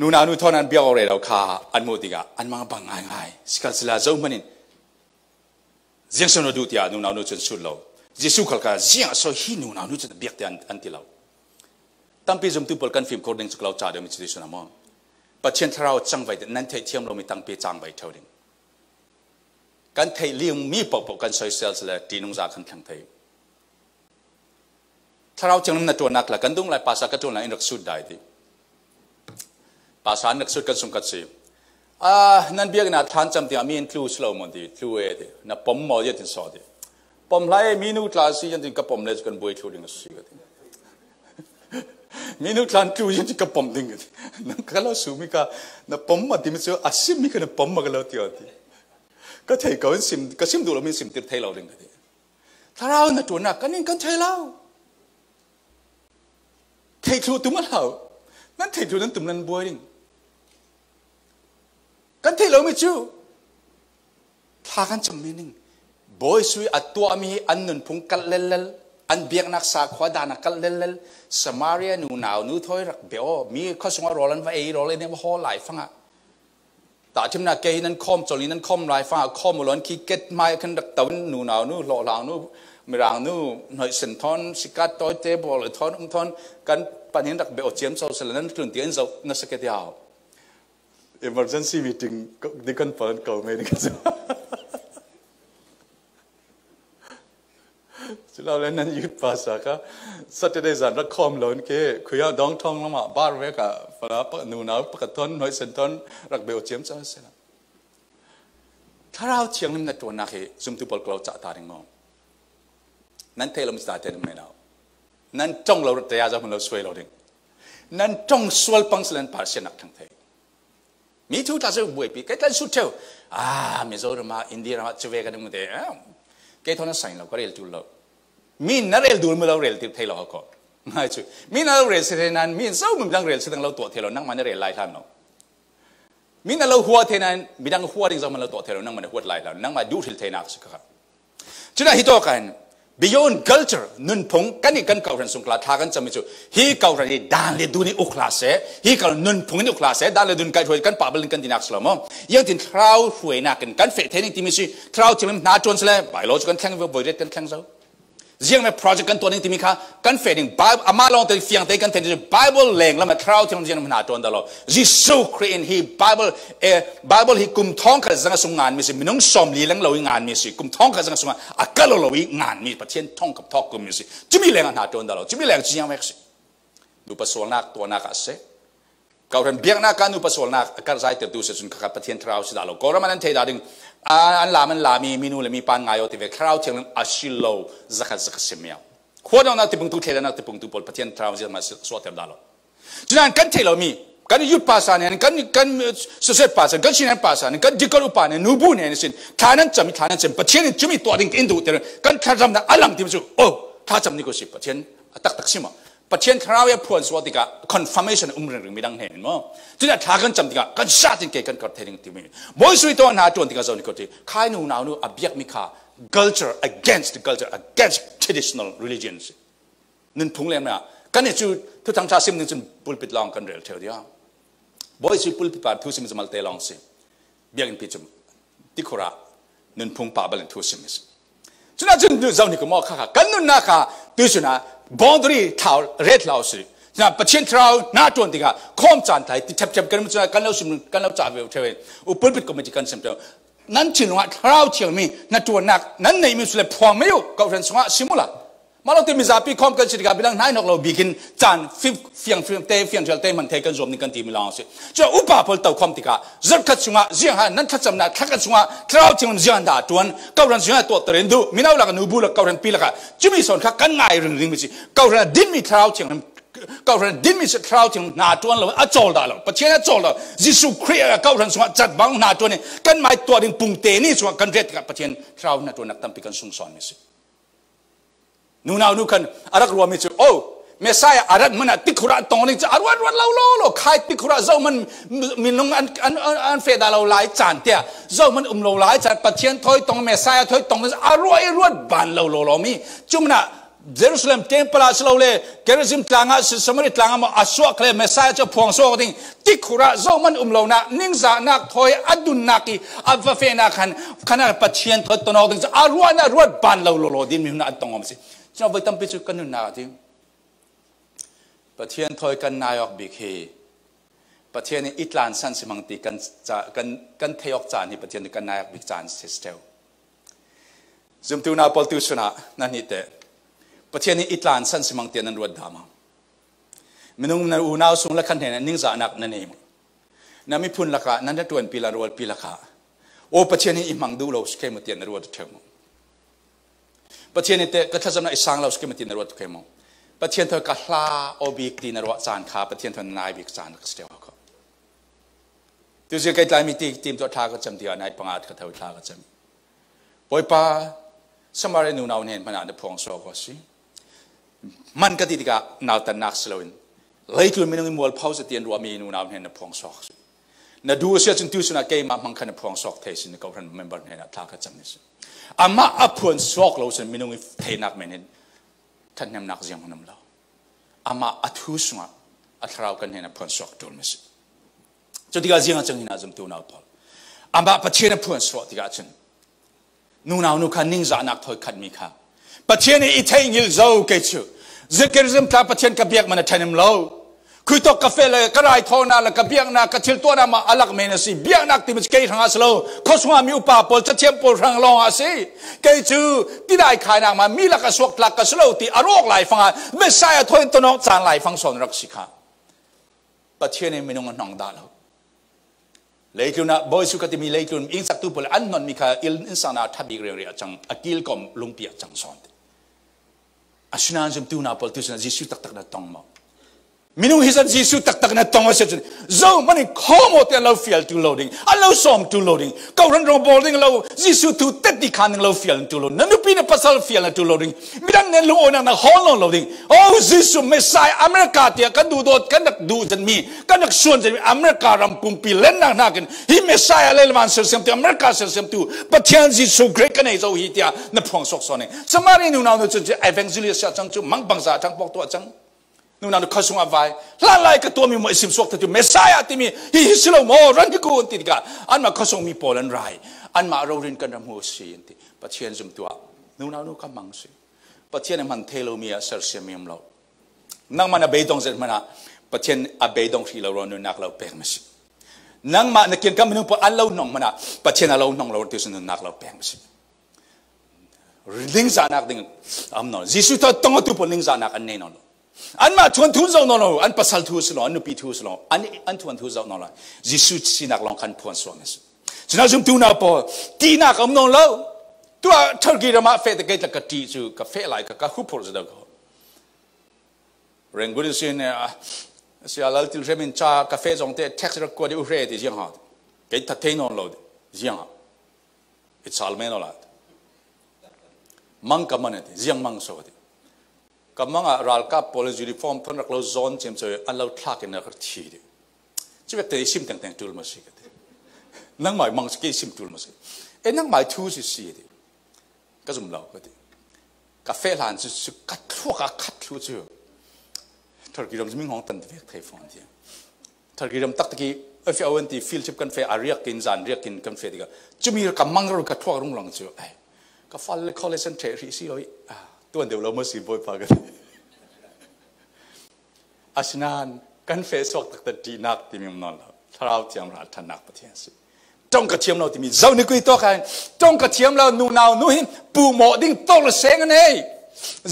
นูนานูทอนันเบียร์อะไรเราขาอันโมติกาอันมังบังง่ายสกัดสลาเจ้ามันนี่เสียงสนุดูที่นูนานูจนสุดเราจิสุขลกาเสียงโซฮีนูนานูจนเบียร์ที่อันที่เราตั้งปีจมตุปอลกันฟิล์มโคดิ้งสุกเราจ่าเดิมมิจิสุนามองปัจเจนทราวจังไว้นั่นเทียมเรามีตั้งปีจังไว้เท่าดิ้งกันเทเลี้ยงมีปกกันโซเชียลเลยตีนุ่งจากขันขังเททราวจังนั้นตัวนักละกันดุงไล่ภาษากันตัวนั้นอินรักสุดได้ดิภาษานักสุดกันสมกัดสินั่นเบียกนะท่านจำที่มีอินทลูสโลมันดิทลูเอดิน่ะปมมอเยตินสอดิปมไล่มีนูคลาสซี่ยันติกับปมเลสกันบุยทลูดิ้งสิกันมีนุคลานครูยังที่กระป๋อมดิ้งกันนั่นก็เราสูมิกาน่ะปมมาที่มิสุอาศิมิกันน่ะปมมากันแล้วที่อ่ะที่ก็เทก็ซิมก็ซิมดูเรามีซิมติดเทเราดิ้งกันที่ถ้าเราหน้าตัวนักกันนี่กันเทเราเทครูตุ้มเรานั่นเทครูนั้นตุ้มนั้นบวยดิ้งกันเทเราไม่จูถ้ากันจำมีนิ่งบอยสุยอัตตัวมีอันนุนพุงกัลเลลอันเบียกนักสาขวาดานักกัลเลลสมาเรียนูนาวนูถอยรักเบลมีข้อสงฆ์รอลันว่ารอเลยเนี่ยว่าห่อหลายฟังอ่ะแต่ที่มันเกย์นั้นคอมจอลีนั้นคอมหลายฟังคอมล้วนขี้เก็ตไม้ขันดักตะวันนูนาวนูหล่อหลางนูมีรางนูหน่อยสินทอนสิกัดต้อยเตบอลทอนทอนกันปัญหาดักเบลเจียมโซเซลนั้นกลุ่นเตียนโซนัสเกตยาว emergency meeting ดิกันเปิดเก่าไม่ได้กันเราเล่นนั้นยุดภาษาค่ะสัตย์ได้สันรักคอมหลอนเก้คุยเอาดองทองละมาบ้านเวกะฝรั่งปะนูนาวปะกะทอนหน่อยเซนทอนรักเบลเจียมจ้าเสนาถ้าเราเชียงนิมในตัวนักเหซุ่มตุบอลกลาวจัดตาริงมองนั่นเทลมสตาร์เทนไม่เอานั่นจ้องเราเตียจะมันเราสวยเราดิ้งนั่นจ้องสวลปังสเลนพาร์เซนักทั้งเทมีทุกท่าจะบวยปีแค่ท่านสุดเท่ามิโซรามาอินเดียรามาจะเวกันมึงเตะแค่ท่านสั่งเราก็เรียลจุลเรา มีนเรลดูมือเราเรลติดเทลเขาก็ไม่ใช่มีนเราเรลเสร็จนั้นมีนเศร้ามันดังเรลเสร็จเราตัวเทลนั่งมันเรลไล่ท่านเนาะมีนเราหัวเทนั้นมีดังหัวดิ้งเรามันเราตัวเทลนั่งมันหัวไล่ท่านนั่งมาดูทิลเทนักสิครับจุดนั้นฮิตโตกัน beyond culture นุ่นพงกันนี่กันเก่าเรื่องสงขลาทากันจะไม่จู่ฮีเก่าเรื่องด่านเลดูนี่อุคลาเสฮีเก่านุ่นพงนี่อุคลาเสด่านเลดูนกันช่วยกันป่าบลินกันที่นักสลามยังถึงคราวช่วยนักกันเฟะเทนิที่มีสิคราวที่มันน่าจนเสลไปโลจกันแข่งวิวบริเวณกันแข่งเจ้าเรื่องในโปรเจกต์กันตัวนี้ที่มีค่ะกันเฟะดิ้งไบเบิลอามาลองแต่เฟียงแต่กันเทนที่ไบเบิลแรงแล้วมาคราวที่มันยังมันน่าจนตลอดยิสุคริสต์ฮีไบเบิลฮีกุมท้องกันสังสงงานมีสิมันต้องสมลีหลังเราอีงานมีสิกุมท้องกันสังสงงานอักเราอีงานมีประเทศท้องกับท้องกุมมีสิจะมีแรงน่าจนตลอดจะมีแรงจริงยังไงสิดูประสวนักตัวนักเสกเขาเรียนเบียงนักการดูประสวนักการใช้ตัวดูเสร็จจนกับประเทศเราสิดาโลก็เรามันเทดาดึงอันลามันลามีนูเลยมีปานไงเอาที่เวคราวเที่ยงอาชิโลสักเสียงคนเราติปุ่งตุเทเลนักติปุ่งตุบอลประเทศทราวน์มาสวดเต็มดาลฉะนั้นกันเทเลมีกันยุดภาษาเนี่ยกันสุเสพภาษากันชินันภาษาเนี่ยกันดิกรุปาเนี่ยนูบุเนี่ยนี่สิฐานันจำประเทศนี้จะมีตัวดิ่งอินโดเทเลกันข้าจำนะอัลลัมที่มันจู่โอ้ข้าจำนี่ก็สิประเทศตักสิมาประเทศทราวน์พวนสวัสดิกา confirmation เรื่องไม่ดังเห็นมั้งฉะนั้นถ้ากันจำติกากันชาติเก่กันก็เทลิงที่มีบอยสุดตัวหน้าจวนติกาโซนิโกติข้านูนาวนูอเบียกมิคา culture against traditional religions นั่นพุ่งเลี้ยงนะกันเนี่ยจู่ทุกทางชาติสิ่งหนึ่งจุดปุลปิดลองกันเร็วเท่าเดียวบอยสุดปุลปิดป่าทุกสิ่งมันจะมาเตะลองสิเบียกอินพิจมติโคระนั่นพุ่งป่าบาลทุกสิ่งมิสฉะนั้นจุดเจ้านี่ก็มองข้ากันนู่นนะข้าดูสินะ boundary ท่าเรดลาวสิฉะนั้นประเทศเราหน้าจวนติกาคอมจานไทยที่จับกันมันจะกันเราสิมกันเราจ่าเวลเทวินอุปนิก็ไม่ติกันเสมอนั่นชินว่าเราเที่ยวมีนั่นตัวนักนั่นในมิสเลพวงไม่อยู่ก็เป็นสงะสิมุละมาเราที่มีจับปีคอมกันสิกาบิลังนายนกเราบิกินจานเฟียงเจลเตมันเทกันรวมนี่กันที่มิลานสิจะอุปาพลตัวคอมติกาจัดขัดสงะเสียงนั่นขัดจำนักขัดสงะเราเที่ยวมันเสียงด่าจวนก็เป็นสงะตัวเตรนดูมินาลักนูบุลักก็เป็นปีลักจะมีส่วนขัดกันง่ายเรื่องมิสิก็เป็นดินมีเราเที่ยวก็เป็นดินมีคราวที่นาจวนเราอัจฉริยะเราประเทศอัจฉริยะยิสุคริสต์ก็เป็นสงะจัดบังนาจวนนี่กันไม่ตัวดิ่งปุ่งเตนี่สงะกันเรียกกับประเทศคราวนาจวนนักตั้มปีกันสุ่งสอนมิสินูนาวนูกันอารักรัวมิสิโอ้เมสายอารักมันติดขุระตรงนี้จะอารวัดเราใครติดขุระเจ้ามันมีลงอันเฟดาเราหลายจานเตี้ยเจ้ามันเราหลายจานประเทศถอยตรงเมสายถอยตรงนี้อารวัดบานเรามีจุ่มน่ะเยรูซาเล็มเทมเพลาสโลเลเกเรซิมตลางาสมัยตลางามาอสวกเลเมสายจะพวงสวกดิ่งติดขุระเจ้ามันเรานะนิ่งสานักถอยอดุนนักอัฟเฟนักขันประเทศถอยตรงนี้จะอารวัดบานเราดินมีน่าตรงมิสิเจ้าไปตั้งพิจุกันนู่นนาทีประเทศถอยกันนายกบิกเฮประเทศนี้อิตลานสันสิมังตีกันเทยกจานที่ประเทศนี้กันนายกบิกจานเสตลจุมตูนาปอลตุสนะนั่นนี่แต่ประเทศนี้อิตลานสันสิมังตีนั้นรวดดามามินุงนั้นอูนาวสูงละขันเห็นนิ่งสานักนั่นเองนั่นมีพุ่นละกะนั่นจะตัวปีละรวดปีละกะโอ้ประเทศนี้อิมังดูเราสเกมตีนั้นรวดเท่ามั้งประเทศนี้แต่ก็ถ้าจำได้สังเราสเกมตีนั้นรวดเท่ามั้งประเทศเธอกัลลาโอบิกตีนรวดจานขาประเทศเธอนายบิกจานก็เสียวเขาตัวเจ้าไก่ตายมีทีมตัวท่าก็จำที่นายปังอาจก็เท่าท่าก็จำปอยป้าสมัยนูนาวเห็นมันอาจจะพองโซ่ก็สิมันก็ติดกับนาวตันนักสโลวินเลยคือไม่ต้องมัวเผาเสียนรัวมีนูนาวเห็นพองโซ่น่าดูเสียจนที่สุดนะเกย์มันคันพองโซ่เทสินก็เป็นเมมเบอร์เห็นท่าก็จำนี่สิอามาอัพวนโซ่เราสิไม่ต้องเทนักเหม็นท่านยังนักเสียงของน้ำเราอามาอัตุสงะอัตราวกันเห็นพวนโซ่ตัวมิสิจุดที่กาเสียงจังหินาจมตัวนาวพออามาประเทศพวนโซ่ที่กาจังนูนาวนูคันนิ่งจานักถอยขัดมีค่ะประเทศนี้อิทธิยิลโซ่เกิดชื่อเจเกริซึมตาประเทศกับเบียกมันทันมเราคุยตกกาแฟเลยกระไรทอนาแล้วกับเบียกนักกระเทียมตัวนั้นมาอัลลักเมนสิเบียกนักที่มันเกิดทางอาสโลเขาสวามีอุปาปลจะเทียมปลทางลองอาศัยเกิดชื่อที่ได้ขายนักมามีลักกระสวกลักกระสโลที่อารมณ์ไหลฟังไม่ใช่ถอยตัวนอกจานไหลฟังสอนรักสิค่ะประเทศนี้ไม่ต้องนองดาแล้วเลยคือนะบอยสุขที่มีเลยคืออินสักตุปเลยอันนั้นมีค่ะอินสานาทับอีกเรื่องจังอากิลกอมลุงเปียจังสอนอาชนาจมตูนาปลตุสนาจิสุตักตักนัดตองมา มินุฮิสันจิสุตักนัดตองเสียจนเจ้ามันข้อมูลแต่เราเฟียลตูโหลดิ้งเราซ้อมตูโหลดิ้งเการันโรบอลดิ้งเราจิสุตูเต็ดดีขันเราเฟียลตูโหลดิ้งนั่นนุปีนภาษาเฟียลตูโหลดิ้งมิดันเนลุโอนันฮอลโหลดิ้งโอ้จิสุเมสไซอเมริกาเตียกันดูโดดกันนักดูจันมีกันนักส่วนจันมีอเมริการำปุ่มปีเล่นนักกันฮิเมสไซอะไรละมันเสียเสียมตัวอเมริกาเสียเสียมตัวปัจจัยจิสุเกรกันไอ้เจ้าฮิตยานับพวงสกสอนเนี่ยสมัยนี้นู่นนู่นจะเอเวนเจลิสจังจูมังบังซาจังปอกตัวจังนู่นนั่นข้าสงฆ์ไปหลายๆก็ตัวมีมวยสิมสวกแต่ตัวเมสไซอาที่มีฮิสโลโมรันที่กูติดกันอันมาข้าสงฆ์มีโพลันไรอันมาเราเรียนกันรำหัวสีนที่ปัจจัยจุ่มตัวนู่นนั่นก็มังสิปัจจัยมันเทโลมีเซอร์เซียมีมเรานั่งมันอเบดงเสร็จมันปัจจัยอเบดงที่เราโรนุนักเราเปลี่ยนมาสินั่งมันนักเรียนกันมันพออันเราหนองมันปัจจัยเราหนองเราที่สุดนักเราเปลี่ยนมาสิลิงซานักดิ่งอันนั้นจิสุตัวต้องตัวพอลิงซานักอันนี้นั่นอันมาทวนทุนเจ้าหน้าอันภาษาทูสโลอันนุปีทูสโลอันทวนทุนเจ้าหน้าจิสุสินักลองคันพวนสวงสิฉะนั้นจุ่มตัวน่าพอตีนักอันนั้นแล้วตัวทอร์กีรามาเฟตเกตกับตีจูกับเฟลายกับฮุบพอร์สเด็กเรื่องกุศลเนี่ยเสียแล้วที่เรื่องชากาแฟจงเตะเท็กซ์รักกว่าที่อุเรติยังหาเกิดทัดเทนอนแล้วยังหาอิสระไม่นอนแล้วมังกับมันเนี่ยยังมังสวัสดีกับมังอะรัลกับ police uniform พนักเราโซนเชื่อมช่วยอันเราทักกันนักทีเดียวชีวิตที่ซิมแต่งตัวมาสิกันนั่งหมายมังสกีซิมตัวมาสินั่งหมายทูสิสิเดียวก็จุ่มเราก็ดีกาแฟหลานจะกัดทั่วกัดทั่วเจ้าทอร์กีรำจะมีห้องตันเวกไทยฟอนเดียทอร์กีรำตักตะกี้เอาวันที่ฟิลชิปกันเฟอาเรียกกินจานเรียกกินกันเฟดีก็จะมีกับมังเรากัดทั่วรุ่งหลังเจ้าก็ฟังเลยคอลเลชันเทอรี่สิเราตัวเดียวเราไม่สิบ่อยพากันอาชนานกันเฟสวกตักตะดีนักที่มีมันนอนเราถ้าเราเทียมรัฐนักประเทศสิจ้องกระเทียมเราที่มีเจ้าหนึ่งกุยตัวกันจ้องกระเทียมเราหนูนาวหนูหินปูหมอดิ้งโตละเสงอันนี้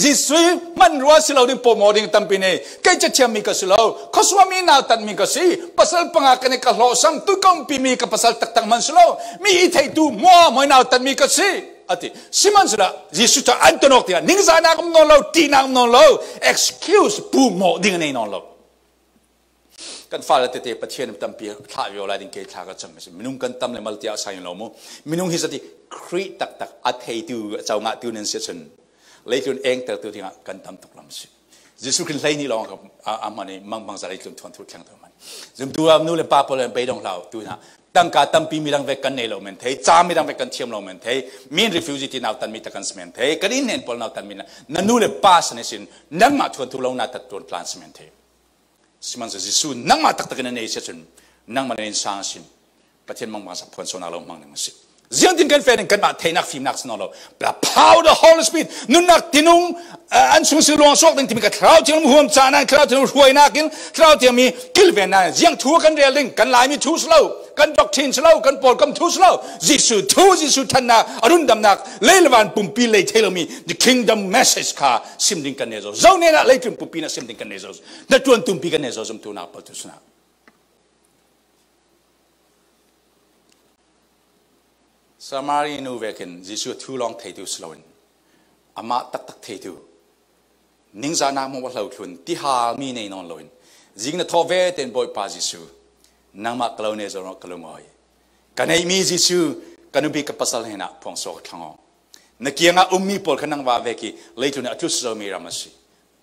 จิตสุยมันรัวสิเราดิ้งปูหมอดิ้งตั้มปีนี้แกจะเทียมมีกับสิเราข้าสวามีนาวตันมีกับสิภาษาปังอากันในกะหล่อซ้ำตุกำปีมีกับภาษาตักตังมันสิเรามีอิทธิตูมัวไม่นาวตันมีกับสิอะที่สิมันสุดละจิตสุดอันตนอกที่นิ่งซานักนอนเราตีนักนอนเรา excuse ปูหมอดิ้งในนอนเรากันฟ้าละเตะประเทศมันตั้มปีท่าวิโอลาดิ้งเกยท่าก็จำไม่ใช่มินุ่งกันตั้มเลยมัลติอาศัยเราโมมินุ่งฮิสติครีตักตักอัฐิตูเจ้างะตูนันเสียชนเลยจนเองแต่ตัวที่งะกันตั้มตุกลำสิจิสุขินเลยนี่ลองกับอามันนี่มังบังสารีจนทวนทุกแข่งตัวมันจึงตัวนู้นเลยป้าพอเลยไปดองเราตัวน่ะตั้งการตั้มปีมีรังเวกันในเราเหมือนเทจ้ามีรังเวกันเทียมเราเหมือนเทมีนรีฟิวจีที่นาวตันมีตะกันสมันเทกระดิ่งเห็นพอลนาวตันมีนั่นนู้นเลยป้าสนิสินนั่งมาทวนทุกเราหน้าตัดตัวพลานสมันเทสิมันจะจิสุนั่งมาตักตะกันในเสียชนนั่งมาในสางสินประเทศมังบังสับพวนโซนาเรามังในมันสิเสียงที่กันเฟรนกันมาเทนักฟิล์มนักสนอเราปลาพาวเดอะฮอลสปีดนุ่นนักที่นุ่งอันสูงสิลวงสอกที่มีกระทราวที่นุ่งหัวจานันกระทราวที่นุ่งรวยนักกินกระทราวที่มีกิลเวนนันเสียงทัวกันเรียลลิงกันลายมีทูสโลกันด็อกทินสโลกันปอลกันทูสโลจิสุทันนาอรุณดำนักเลลวันปุ่มปีเลยเทลมี the kingdom message ค่ะซิมดิงกันเนโซเจ้าเนี่ยนะเลยถึงปุ่มปีนะซิมดิงกันเนโซนั่นจวนตุ่มปีกันเนโซจมตัวนับปัตุสนาสมารีนูเวกินจิสุทูลองเทดูสโลนอามาตักเทดูนิ่งจานามัวเหล่าทุนที่หามีในนอนลอยจิงนะทอเวเต็นบอยปาจิสุนางมากล่าวเนจรกล่าวมอยกันให้มีจิสุกันนุบิกับภาษาเฮนะพงศกทั้งอนักเกียงอามีพอลขนังว่าเวกิเลยทุนอัตุสโลมีรามัส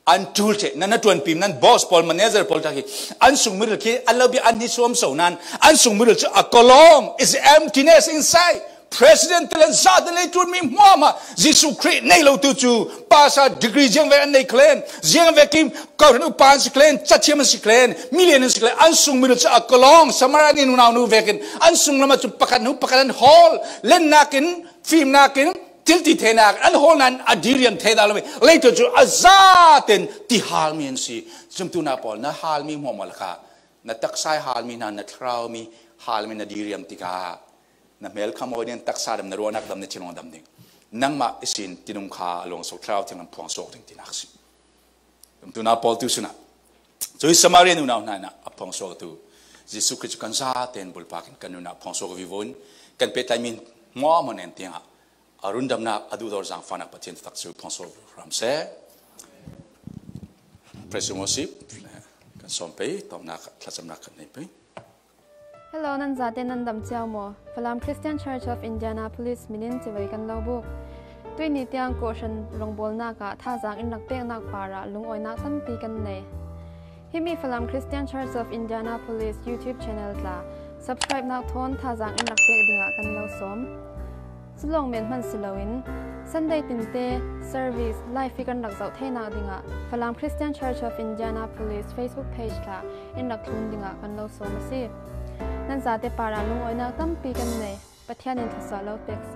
อันทูลเจนั่นจวนพิมนั่นบอสพอลมันเนเจอร์พอลทักกี้อันส่งมือเกี่ยอันเราบีอันนี้สวมโซนันอันส่งมือจะอักลอง is emptiness inside President เตลันซาเนตุนมีมัวมาจิสุคริในเราตัวจูภาษาดีกรียังเวอันในเคลนยังเวกิมก่อนอุปานสิเคลนจัดเชื่อมันสิเคลนมิเลนสิเคลนอันส่งมือจะอักลองสมารานินูนานูเวกินอันส่งละมาจุปกันนุปกันฮอลเล่นนักินฟิล์มนักินทิลติเทนักอันฮอลนั้นอดีริยันเทดาลมีเลยตัวจูอาซาเต็นที่ฮาลมีนสิจุมตุนาปอลนะฮาลมีมัวมัลกานะตักไซฮาลมีนันนะทราวมีฮาลมีนะดีริยันติกานะเมลคำว่าเนี่ยตักซาดมนรวนักดำเนชิลองดำดิ่งนั่งมาสินที่นุ่งขาลงสุขราวที่มันพวงโศกถึงที่นักสิตัวน่าพอลตุสนะจอยสมาเรียนุนาหน้าพวงโศกตัวจิสุคริสกันซาเต็นบุลปากินกันนุนาพวงโศกวิวนกันเปิดไลมินมัวมันเองที่ฮะอรุณดำนักอดูดอร์จังฟันักปฏิญตักสุพวงโศกรำเซ่เพรสโมซิปกัน สมไปตอมนักทัศนักกันนี่ไป Hello นันซาเตนันดำเจ้าโมฟลามคริสเตียนเชิร์ชออฟอินเดียนาโพลิสมินินจิไว้กันเล่าบุกด้วยนิตยังโกชันลงบอลนักท่าจางอินนักเปกนักปาระลุงอ้อยนักตั้มปีกันเน่ฮิมีฟลามคริสเตียนเชิร์ชออฟอินเดียนาโพลิส YouTube Channel ละ Subscribe นักทอนท่าจางอินนักเปกดิ่งกันเล่าสมสุดลงเมียนมันสิลาวิน Sunday ตินเต Service Live ฟิกันหลักเจ้าเทนักดิ่งฟลามคริสเตียนเชิร์ชออฟอินเดียนาโพลิส Facebook Page ละอินนักทุนดิ่งกันเล่าสมมาสินั่นจะเตปาราลุงอ้อยนักตั้มปีกันเน่ปัทยานินทศเล่าเป็กเส